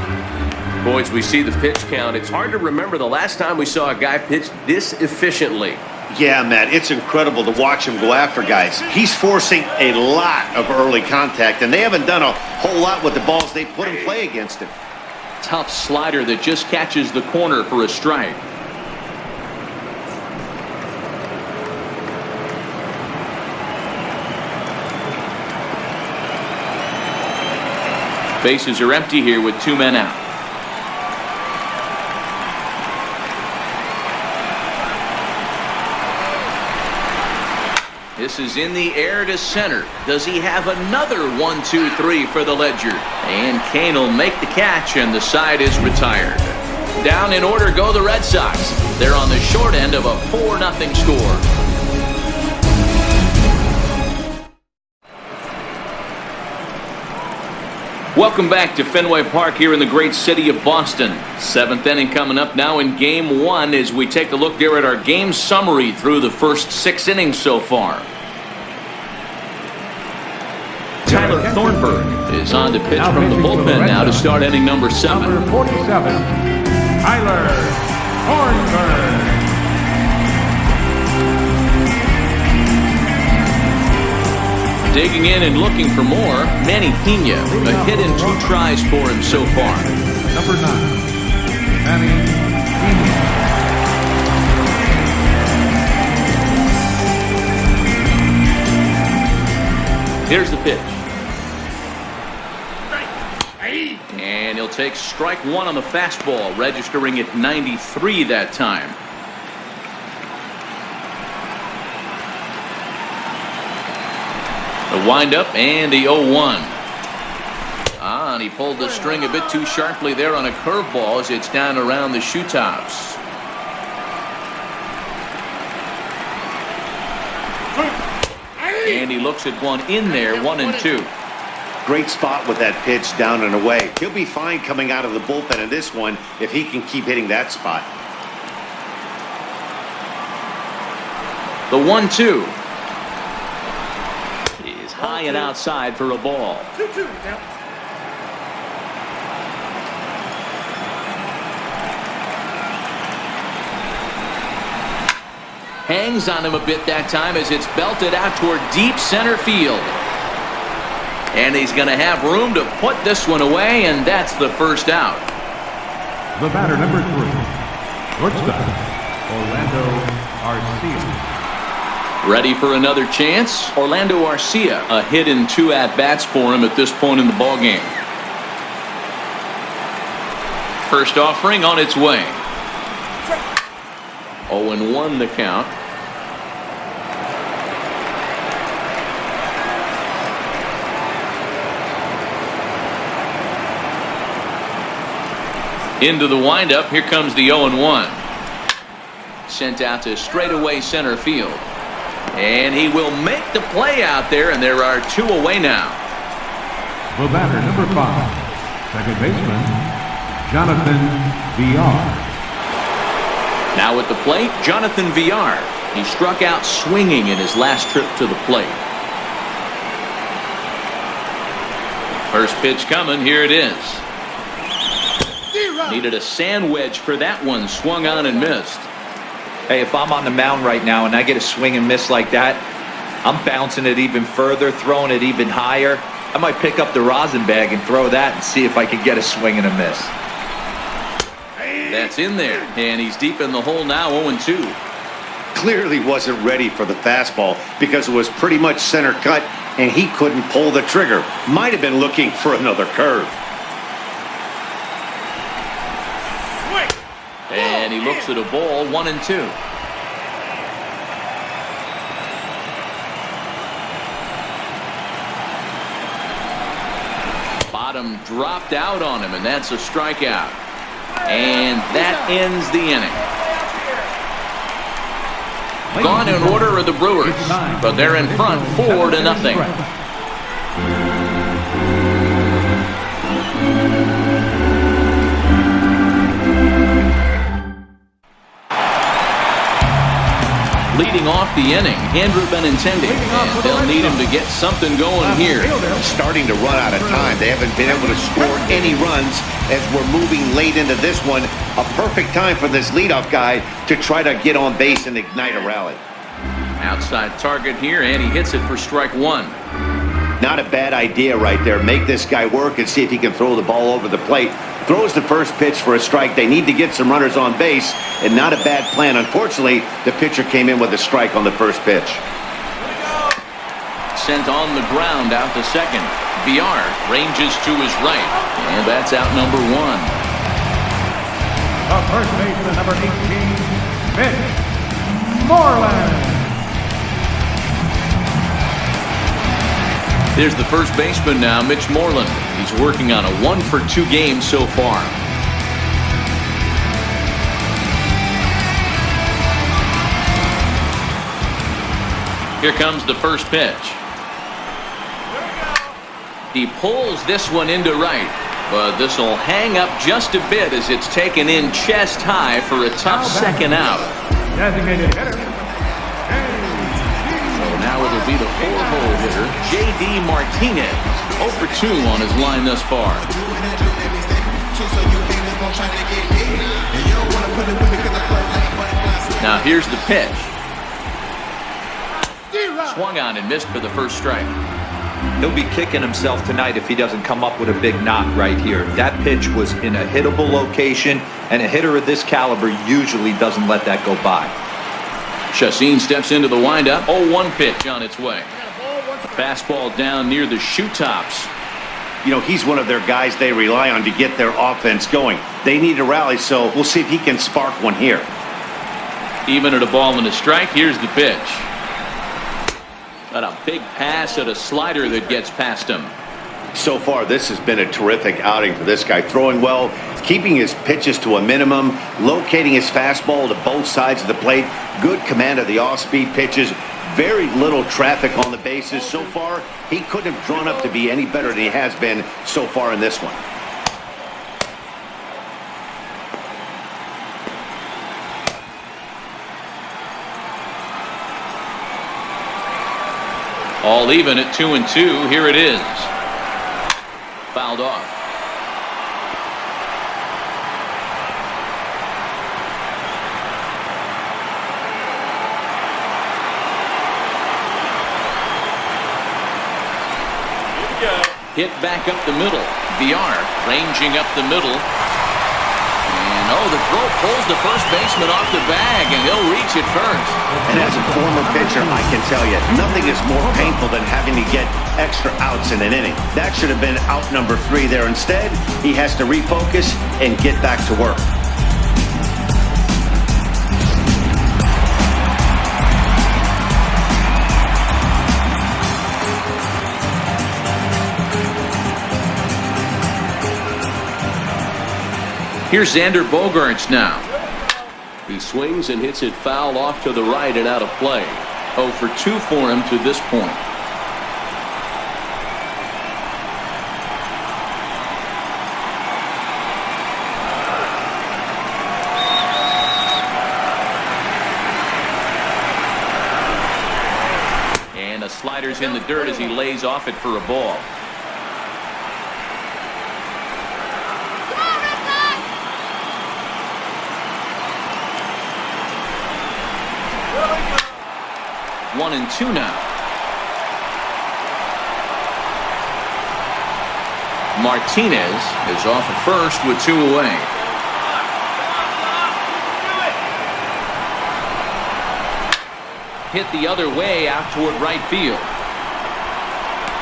Boys, we see the pitch count. It's hard to remember the last time we saw a guy pitch this efficiently. Yeah, Matt, it's incredible to watch him go after guys. He's forcing a lot of early contact, and they haven't done a whole lot with the balls they put in play against him. Tough slider that just catches the corner for a strike. Bases are empty here with 2 men out. This is in the air to center. Does he have another 1-2-3 for the Ledger? And Kane will make the catch, and the side is retired. Down in order go the Red Sox. They're on the short end of a 4-0 score. Welcome back to Fenway Park here in the great city of Boston. 7th inning coming up now in Game 1 as we take a look there at our game summary through the first 6 innings so far. Tyler Thornburg is on to pitch from the bullpen now to start inning number 7. Number 47, Tyler Thornburg. Digging in and looking for more, Manny Pena. A hit and 2 tries for him so far. Number 9, Manny Pena. Here's the pitch. And he'll take strike 1 on the fastball, registering at 93 that time. The windup and the 0-1. And he pulled the string a bit too sharply there on a curveball as it's down around the shoe tops. And he looks at one in there, 1-2. Great spot with that pitch down and away. He'll be fine coming out of the bullpen in this one if he can keep hitting that spot. The 1-2. High and outside for a ball. 2-2 now. Hangs on him a bit that time as it's belted out toward deep center field. And he's going to have room to put this one away, and that's the first out. The batter, number 3, shortstop, Orlando Arcia. Ready for another chance? Orlando Arcia, a hit and 2 at-bats for him at this point in the ballgame. First offering on its way. 0-1 the count. Into the windup. Here comes the 0-1. Sent out to straightaway center field. And he will make the play out there, and there are 2 away now. The batter, number 5, second baseman, Jonathan Villar. Now at the plate, Jonathan Villar. He struck out swinging in his last trip to the plate. First pitch coming. Here it is. Needed a sand wedge for that one. Swung on and missed. Hey, if I'm on the mound right now and I get a swing and miss like that, I'm bouncing it even further, throwing it even higher. I might pick up the rosin bag and throw that and see if I can get a swing and a miss. That's in there, and he's deep in the hole now, 0-2. Clearly wasn't ready for the fastball because it was pretty much center cut and he couldn't pull the trigger. Might have been looking for another curve. And he looks at a ball, 1-2. Bottom dropped out on him, and that's a strikeout. And that ends the inning. Gone in order of the Brewers, but they're in front 4-0. Leading off the inning, Andrew Benintendi, and they'll need him to get something going here. Starting to run out of time. They haven't been able to score any runs as we're moving late into this one. A perfect time for this leadoff guy to try to get on base and ignite a rally. Outside target here, and he hits it for strike one. Not a bad idea right there. Make this guy work and see if he can throw the ball over the plate. Throws the first pitch for a strike. They need to get some runners on base, and not a bad plan. Unfortunately, the pitcher came in with a strike on the first pitch. Sent on the ground out to second. VR ranges to his right, and that's out number one. The first baseman, number 18, Mitch Moreland. There's the first baseman now, Mitch Moreland. He's working on a 1-for-2 game so far. Here comes the first pitch. He pulls this one into right, but this will hang up just a bit as it's taken in chest high for a tough second out. Designated hitter. Now it'll be the 4-hole hitter, J.D. Martinez. 0-for-2 on his line thus far. Now here's the pitch. Swung on and missed for the first strike. He'll be kicking himself tonight if he doesn't come up with a big knock right here. That pitch was in a hittable location, and a hitter of this caliber usually doesn't let that go by. Chacin steps into the windup. 0-1 pitch on its way. A fastball down near the shoe tops. You know, he's one of their guys they rely on to get their offense going. They need a rally, so we'll see if he can spark one here. Even at a ball and a strike, here's the pitch. Got a big pass at a slider that gets past him. So far, this has been a terrific outing for this guy. Throwing well, keeping his pitches to a minimum, locating his fastball to both sides of the plate, good command of the off-speed pitches, very little traffic on the bases. So far, he couldn't have drawn up to be any better than he has been so far in this one. All even at 2-2. Here it is. Fouled off. Hit back up the middle. VR ranging up the middle. And the throw pulls the first baseman off the bag, and he'll reach it first. And as a former pitcher, I can tell you, nothing is more painful than having to get extra outs in an inning. That should have been out number 3 there. Instead, he has to refocus and get back to work. Here's Xander Bogaerts now. He swings and hits it foul off to the right and out of play. 0-for-2 for him to this point. And a slider's in the dirt as he lays off it for a ball. Martinez is off at first with 2 away. Hit the other way out toward right field.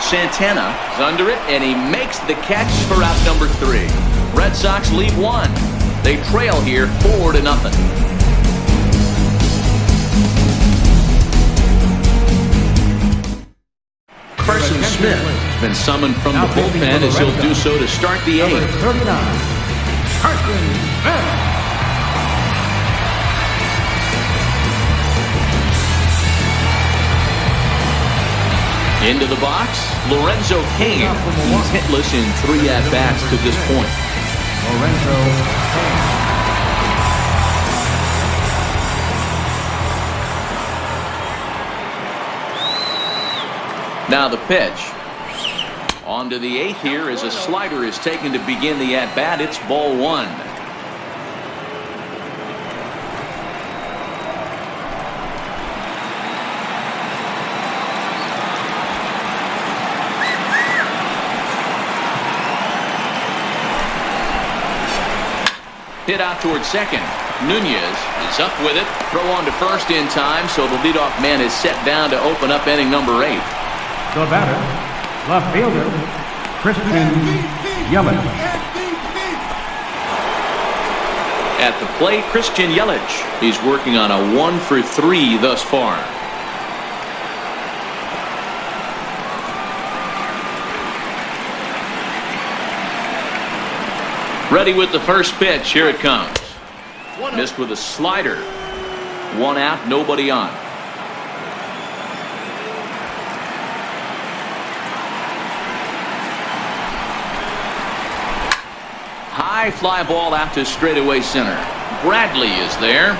Santana is under it, and he makes the catch for out number 3. Red Sox lead 1. They trail here 4-0. Carson Smith has been summoned from the bullpen as he'll do so to start the 8th. Number 39, Carson Smith. Into the box, Lorenzo Cain. He's hitless in 3 at-bats to this point. Lorenzo Cain. Now the pitch. On to the 8th here as a slider is taken to begin the at-bat. It's ball 1. Hit out towards second. Nunez is up with it. Throw on to first in time, so the leadoff man is set down to open up inning number 8. The batter, left fielder, Christian Yelich. At the plate, Christian Yelich. He's working on a 1-for-3 thus far. Ready with the first pitch. Here it comes. Missed with a slider. 1 out, nobody on. High fly ball out to straightaway center. Bradley is there.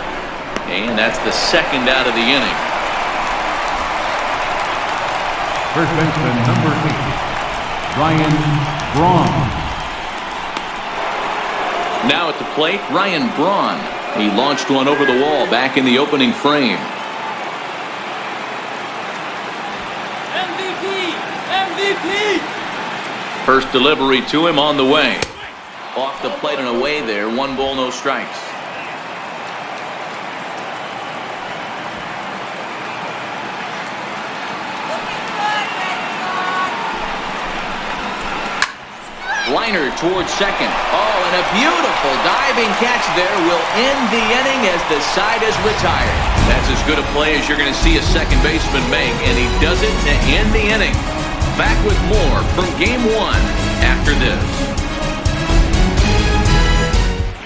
And that's the 2nd out of the inning. First baseman, number 8, Ryan Braun. Now at the plate, Ryan Braun. He launched one over the wall back in the opening frame. MVP! First delivery to him on the way. Off the plate and away there. 1 ball, no strikes. Liner towards second. Oh, and a beautiful diving catch there will end the inning as the side is retired. That's as good a play as you're going to see a second baseman make, and he does it to end the inning. Back with more from Game 1 after this.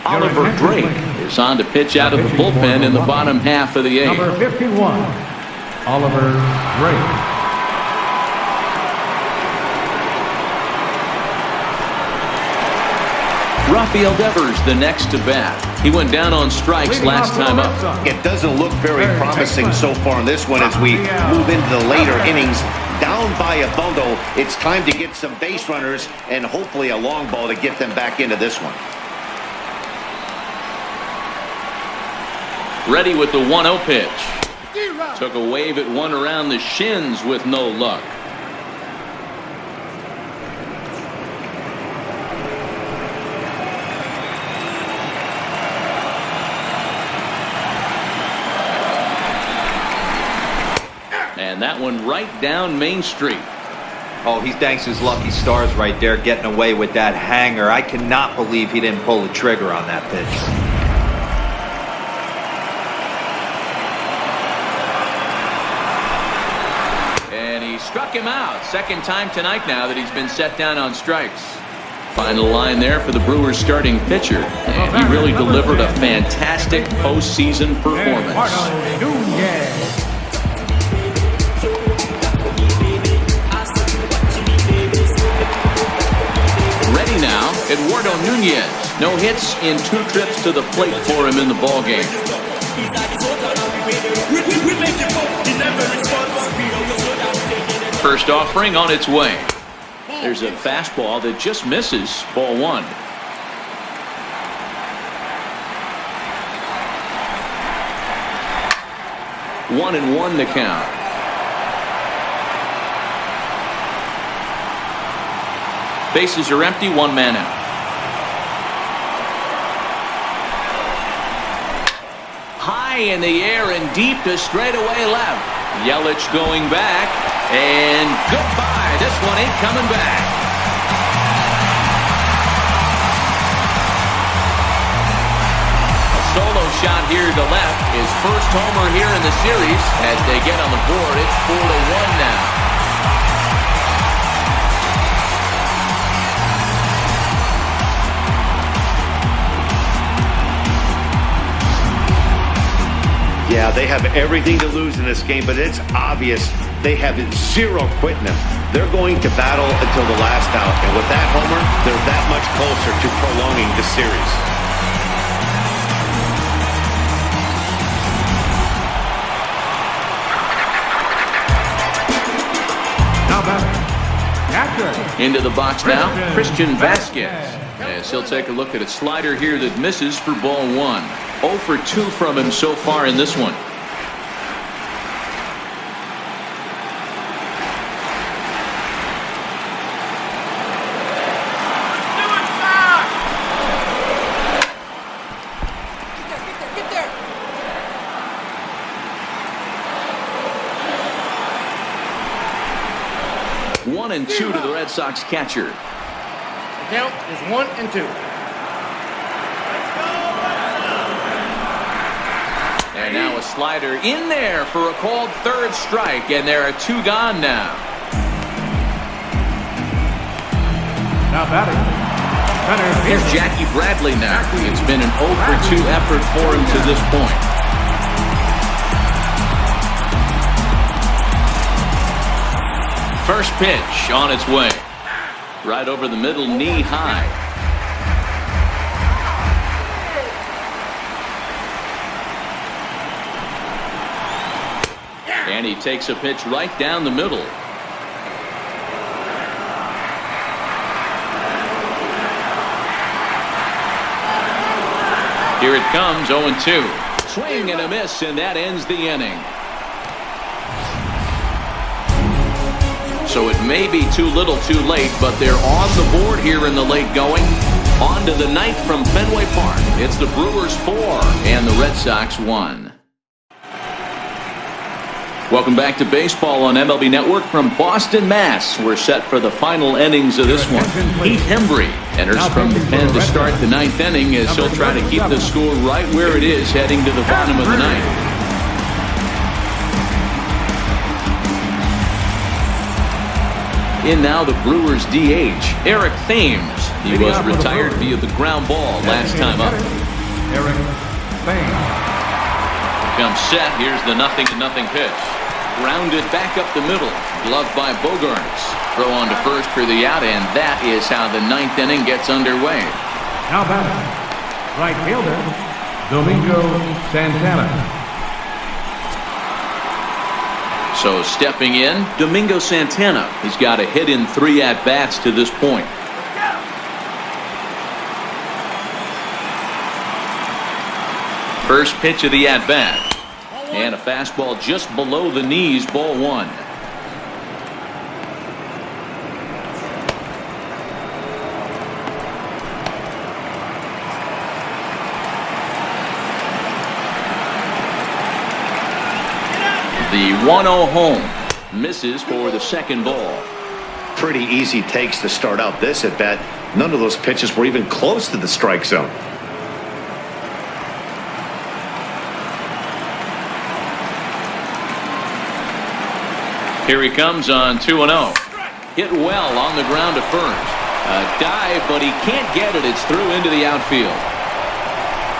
Oliver Drake is on to pitch out of the bullpen in the bottom half of the 8th. Number 51, Oliver Drake. Rafael Devers the next to bat. He went down on strikes last time up. It doesn't look very promising so far in this one as we move into the later innings. Down by a bundle, it's time to get some base runners and hopefully a long ball to get them back into this one. Ready with the 1-0 pitch. Took a wave at one around the shins with no luck. And that one right down Main Street. Oh, he thanks his lucky stars right there getting away with that hanger. I cannot believe he didn't pull the trigger on that pitch. And he struck him out. 2nd time tonight now that he's been set down on strikes. Final line there for the Brewers starting pitcher. And he really delivered a fantastic postseason performance. Ready now, Eduardo Nunez. No hits in 2 trips to the plate for him in the ballgame. First offering on its way. There's a fastball that just misses. Ball 1. One and one to count. Bases are empty, one man out. High in the air and deep to straightaway left. Yelich going back, and goodbye. This one ain't coming back. A solo shot here to left. His first homer here in the series. As they get on the board, it's 4-1 now. Yeah, they have everything to lose in this game, but it's obvious they have zero quit in them. They're going to battle until the last out, and with that homer, they're that much closer to prolonging the series. Now back. Into the box now, Christian Vasquez. As he'll take a look at a slider here that misses for ball one. 0 for 2 from him so far in this one. Get there. 1-2 to the Red Sox catcher. The count is 1-2. And now a slider in there for a called third strike, and there are 2 gone now. Now batting. Here's Jackie Bradley now. It's been an 0 for 2 effort for him to this point. First pitch on its way. Right over the middle, knee high. And he takes a pitch right down the middle. Here it comes, 0-2. Swing and a miss, and that ends the inning. So it may be too little too late, but they're on the board here in the late going. On to the ninth from Fenway Park. It's the Brewers 4 and the Red Sox 1. Welcome back to baseball on MLB Network from Boston, Mass. We're set for the final innings of this one. Heath Hembree enters from the pen to start the ninth inning as he'll try to keep the score right where it is heading to the bottom of the ninth. In now the Brewers DH, Eric Thames. He was retired via the ground ball last time up. Eric Thames. Comes set. Here's the 0-0 pitch. Grounded back up the middle. Gloved by Bogaerts. Throw on to first for the out, and that is how the ninth inning gets underway. Now batting. Right fielder, Domingo Santana. So stepping in, Domingo Santana. He's got a hit in 3 at-bats to this point. First pitch of the at-bat. And a fastball just below the knees, ball 1. The 1-0 home. Misses for the second ball. Pretty easy takes to start out this at bat. None of those pitches were even close to the strike zone. Here he comes on 2-0. Hit well on the ground to first. A dive, but he can't get it. It's through into the outfield.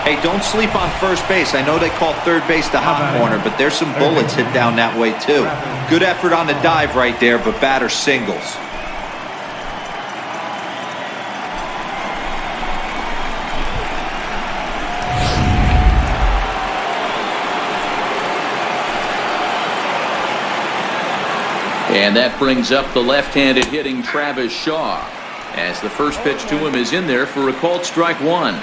Hey, don't sleep on first base. I know they call third base the hot corner, but there's some bullets hit down that way too. Good effort on the dive right there, but batter singles. And that brings up the left-handed hitting Travis Shaw, as the first pitch to him is in there for a called strike 1.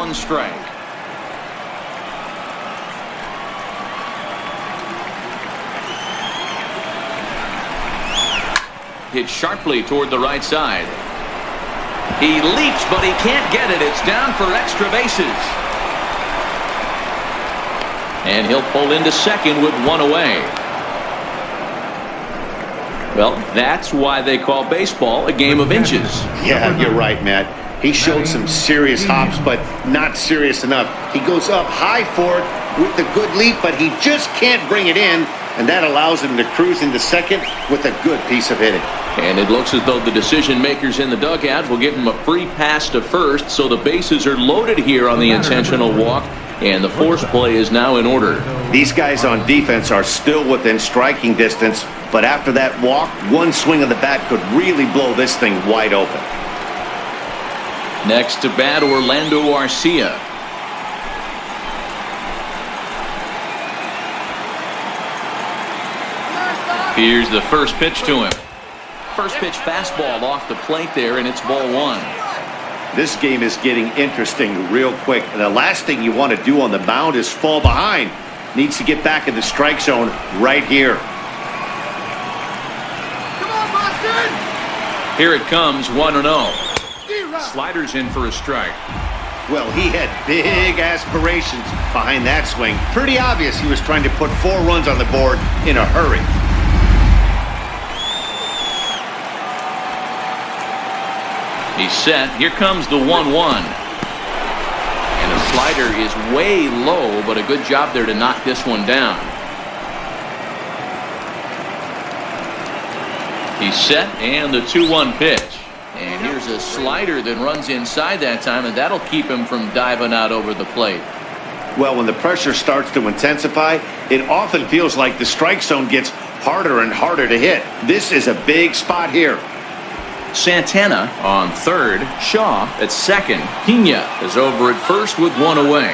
1 strike. Hit sharply toward the right side. He leaps, but he can't get it. It's down for extra bases. And he'll pull into second with 1 away. Well, that's why they call baseball a game of inches. Yeah, you're right, Matt. He showed some serious hops, but not serious enough. He goes up high for it with the good leap, but he just can't bring it in, and that allows him to cruise into second with a good piece of hitting. And it looks as though the decision makers in the dugout will give him a free pass to first, so the bases are loaded here on the intentional walk, and the force play is now in order. These guys on defense are still within striking distance, but after that walk, one swing of the bat could really blow this thing wide open. Next to bat, Orlando Arcia. Here's the first pitch to him. First pitch fastball off the plate there, and it's ball 1. This game is getting interesting real quick. And the last thing you want to do on the mound is fall behind. Needs to get back in the strike zone right here. Come on, Boston! Here it comes, 1-0. Sliders in for a strike. Well, he had big aspirations behind that swing. Pretty obvious he was trying to put 4 runs on the board in a hurry. He's set. Here comes the 1-1. And the slider is way low, but a good job there to knock this one down. He's set, and the 2-1 pitch. And here's a slider that runs inside that time, and that'll keep him from diving out over the plate. Well, when the pressure starts to intensify, it often feels like the strike zone gets harder and harder to hit. This is a big spot here. Santana on third. Shaw at second. Pena is over at first with 1 away.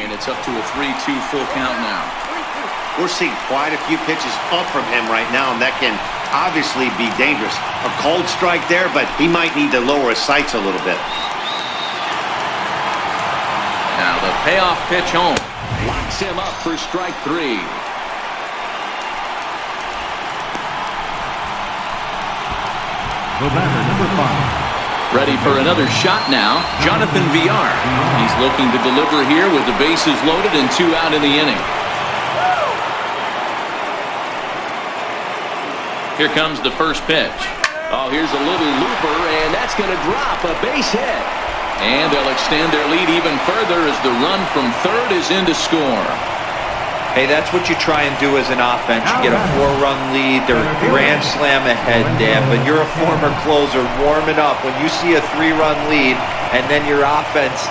And it's up to a 3-2 full count now. We're seeing quite a few pitches up from him right now, and that can obviously be dangerous. A cold strike there, but he might need to lower his sights a little bit. Now the payoff pitch home. Locks him up for strike 3. The batter, number 5. Ready for another shot now, Jonathan Villar. He's looking to deliver here with the bases loaded and 2 out in the inning. Here comes the first pitch. Oh, here's a little looper, and that's going to drop a base hit. And they'll extend their lead even further as the run from third is in to score. Hey, that's what you try and do as an offense. You get a 4-run lead. They're grand slam ahead, Dan, but you're a former closer warming up. When you see a 3-run lead and then your offense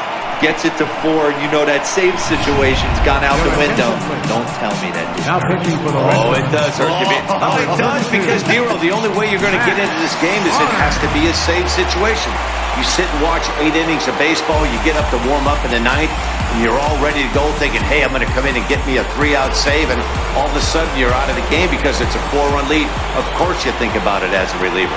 gets it to 4, you know that save situation's gone out the window. Don't tell me that. Now pitching for the Oh, it does hurt you. Oh, it does, because, Dero, the only way you're going to get into this game is it has to be a save situation. You sit and watch 8 innings of baseball, you get up to warm up in the 9th, and you're all ready to go thinking, hey, I'm going to come in and get me a 3-out save, and all of a sudden you're out of the game because it's a 4-run lead. Of course you think about it as a reliever.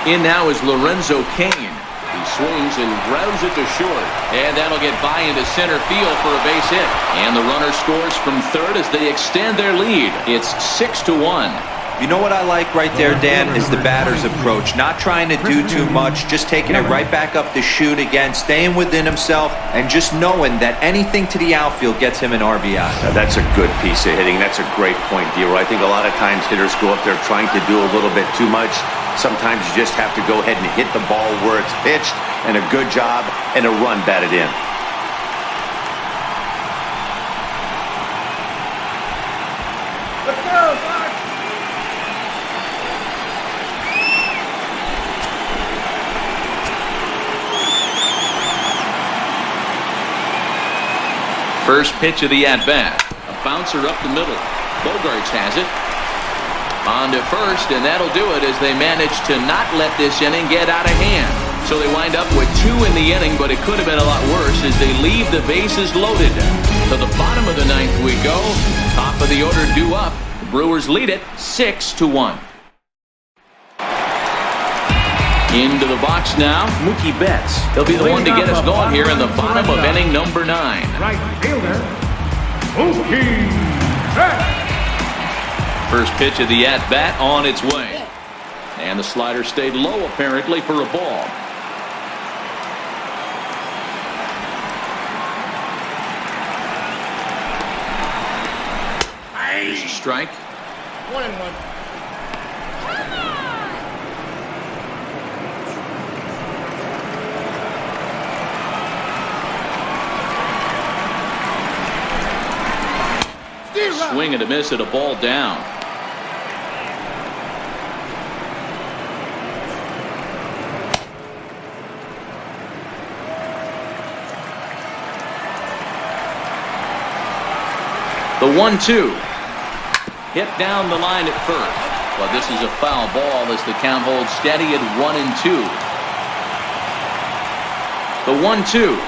In now is Lorenzo Cain. He swings and grounds it to short. And that'll get by into center field for a base hit. And the runner scores from third as they extend their lead. It's 6-1. You know what I like right there, Dan, is the batter's approach. Not trying to do too much, just taking it right back up the chute again, staying within himself, and just knowing that anything to the outfield gets him an RBI. Now, that's a good piece of hitting. That's a great point, Dero. I think a lot of times hitters go up there trying to do a little bit too much. Sometimes you just have to go ahead and hit the ball where it's pitched, and a good job and a run batted in. Let's go, Fox! First pitch of the at-bat. A bouncer up the middle. Bogarts has it. On to first, and that'll do it as they manage to not let this inning get out of hand. So they wind up with 2 in the inning, but it could have been a lot worse as they leave the bases loaded. To the bottom of the 9th we go. Top of the order due up. The Brewers lead it 6-1. Into the box now, Mookie Betts. He'll be the one to get us going here in the bottom of inning number 9. Right fielder, Mookie Betts. First pitch of the at-bat on its way. And the slider stayed low apparently for a ball. There's a strike. 1-1. Swing and a miss at a ball down. The 1-2. Hit down the line at first. But this is a foul ball as the count holds steady at 1-2. The 1-2.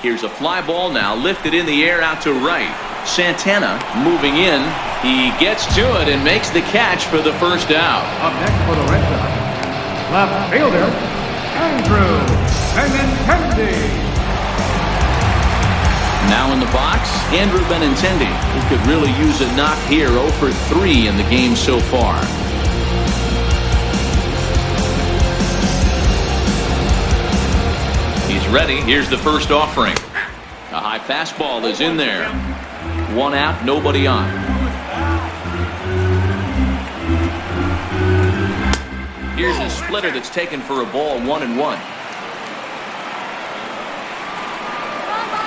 Here's a fly ball now lifted in the air out to right. Santana moving in. He gets to it and makes the catch for the first out. Up next for the Red Sox, left fielder, Andrew Benintendi. Now in the box, Andrew Benintendi, who could really use a knock here. 0 for 3 in the game so far. He's ready. Here's the first offering. A high fastball is in there. 1 out, nobody on. Here's a splitter that's taken for a ball, 1-1.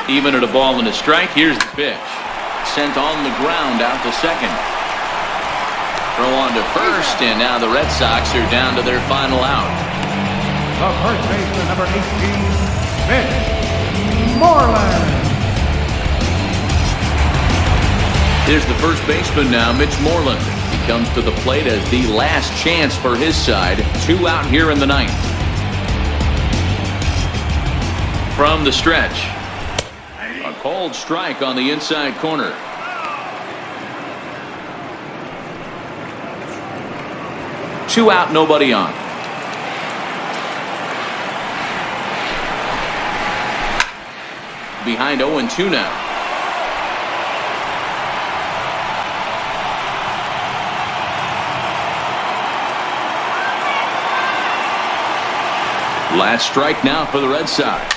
Even at a ball and a strike, here's the pitch. Sent on the ground out to second. Throw on to first, and now the Red Sox are down to their final out. The first baseman, number 18, Mitch Moreland. Here's the first baseman now, Mitch Moreland. He comes to the plate as the last chance for his side. 2 out here in the 9th. From the stretch. A called strike on the inside corner. Two out, nobody on. Behind 0-2 now. Last strike now for the Red Sox.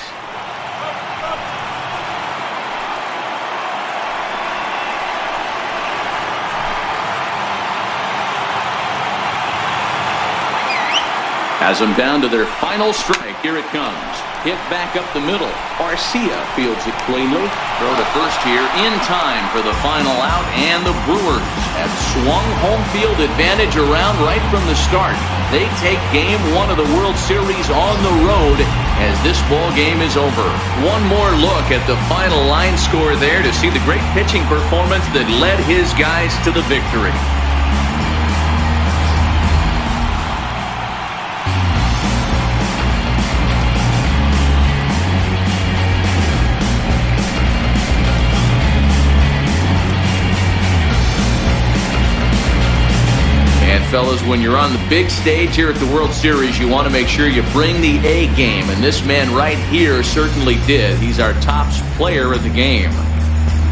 Has them down to their final strike. Here it comes. Hit back up the middle. Arcia fields it cleanly. Throw to first here in time for the final out. And the Brewers have swung home field advantage around right from the start. They take game 1 of the World Series on the road as this ball game is over. One more look at the final line score there to see the great pitching performance that led his guys to the victory. Fellas, when you're on the big stage here at the World Series, you want to make sure you bring the A game, and this man right here certainly did. He's our top player of the game.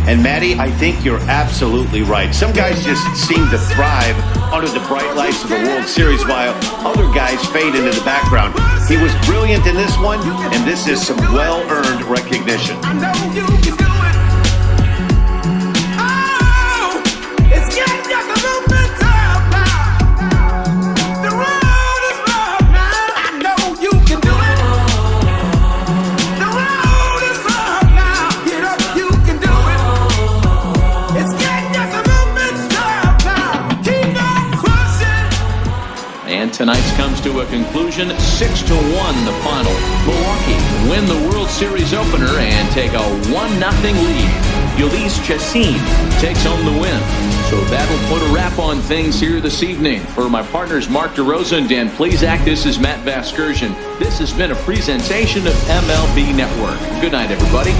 And Matty, I think you're absolutely right. Some guys just seem to thrive under the bright lights of the World Series while other guys fade into the background. He was brilliant in this one, and this is some well-earned recognition. I know you can do it. Oh, it's getting just a little bit tough now. The road is rough now. I know you can do it. The road is rough now. Get up, you can do it. It's getting just a little bit tough now. Keep on pushing. And tonight's comes to a conclusion. 6-1 the final. Milwaukee win the World Series opener and take a 1-0 lead. Ulysses Chassin takes home the win. So that'll put a wrap on things here this evening. For my partners Mark DeRosa and Dan Plesac, this is Matt Vasgersian. This has been a presentation of MLB Network. Good night, everybody.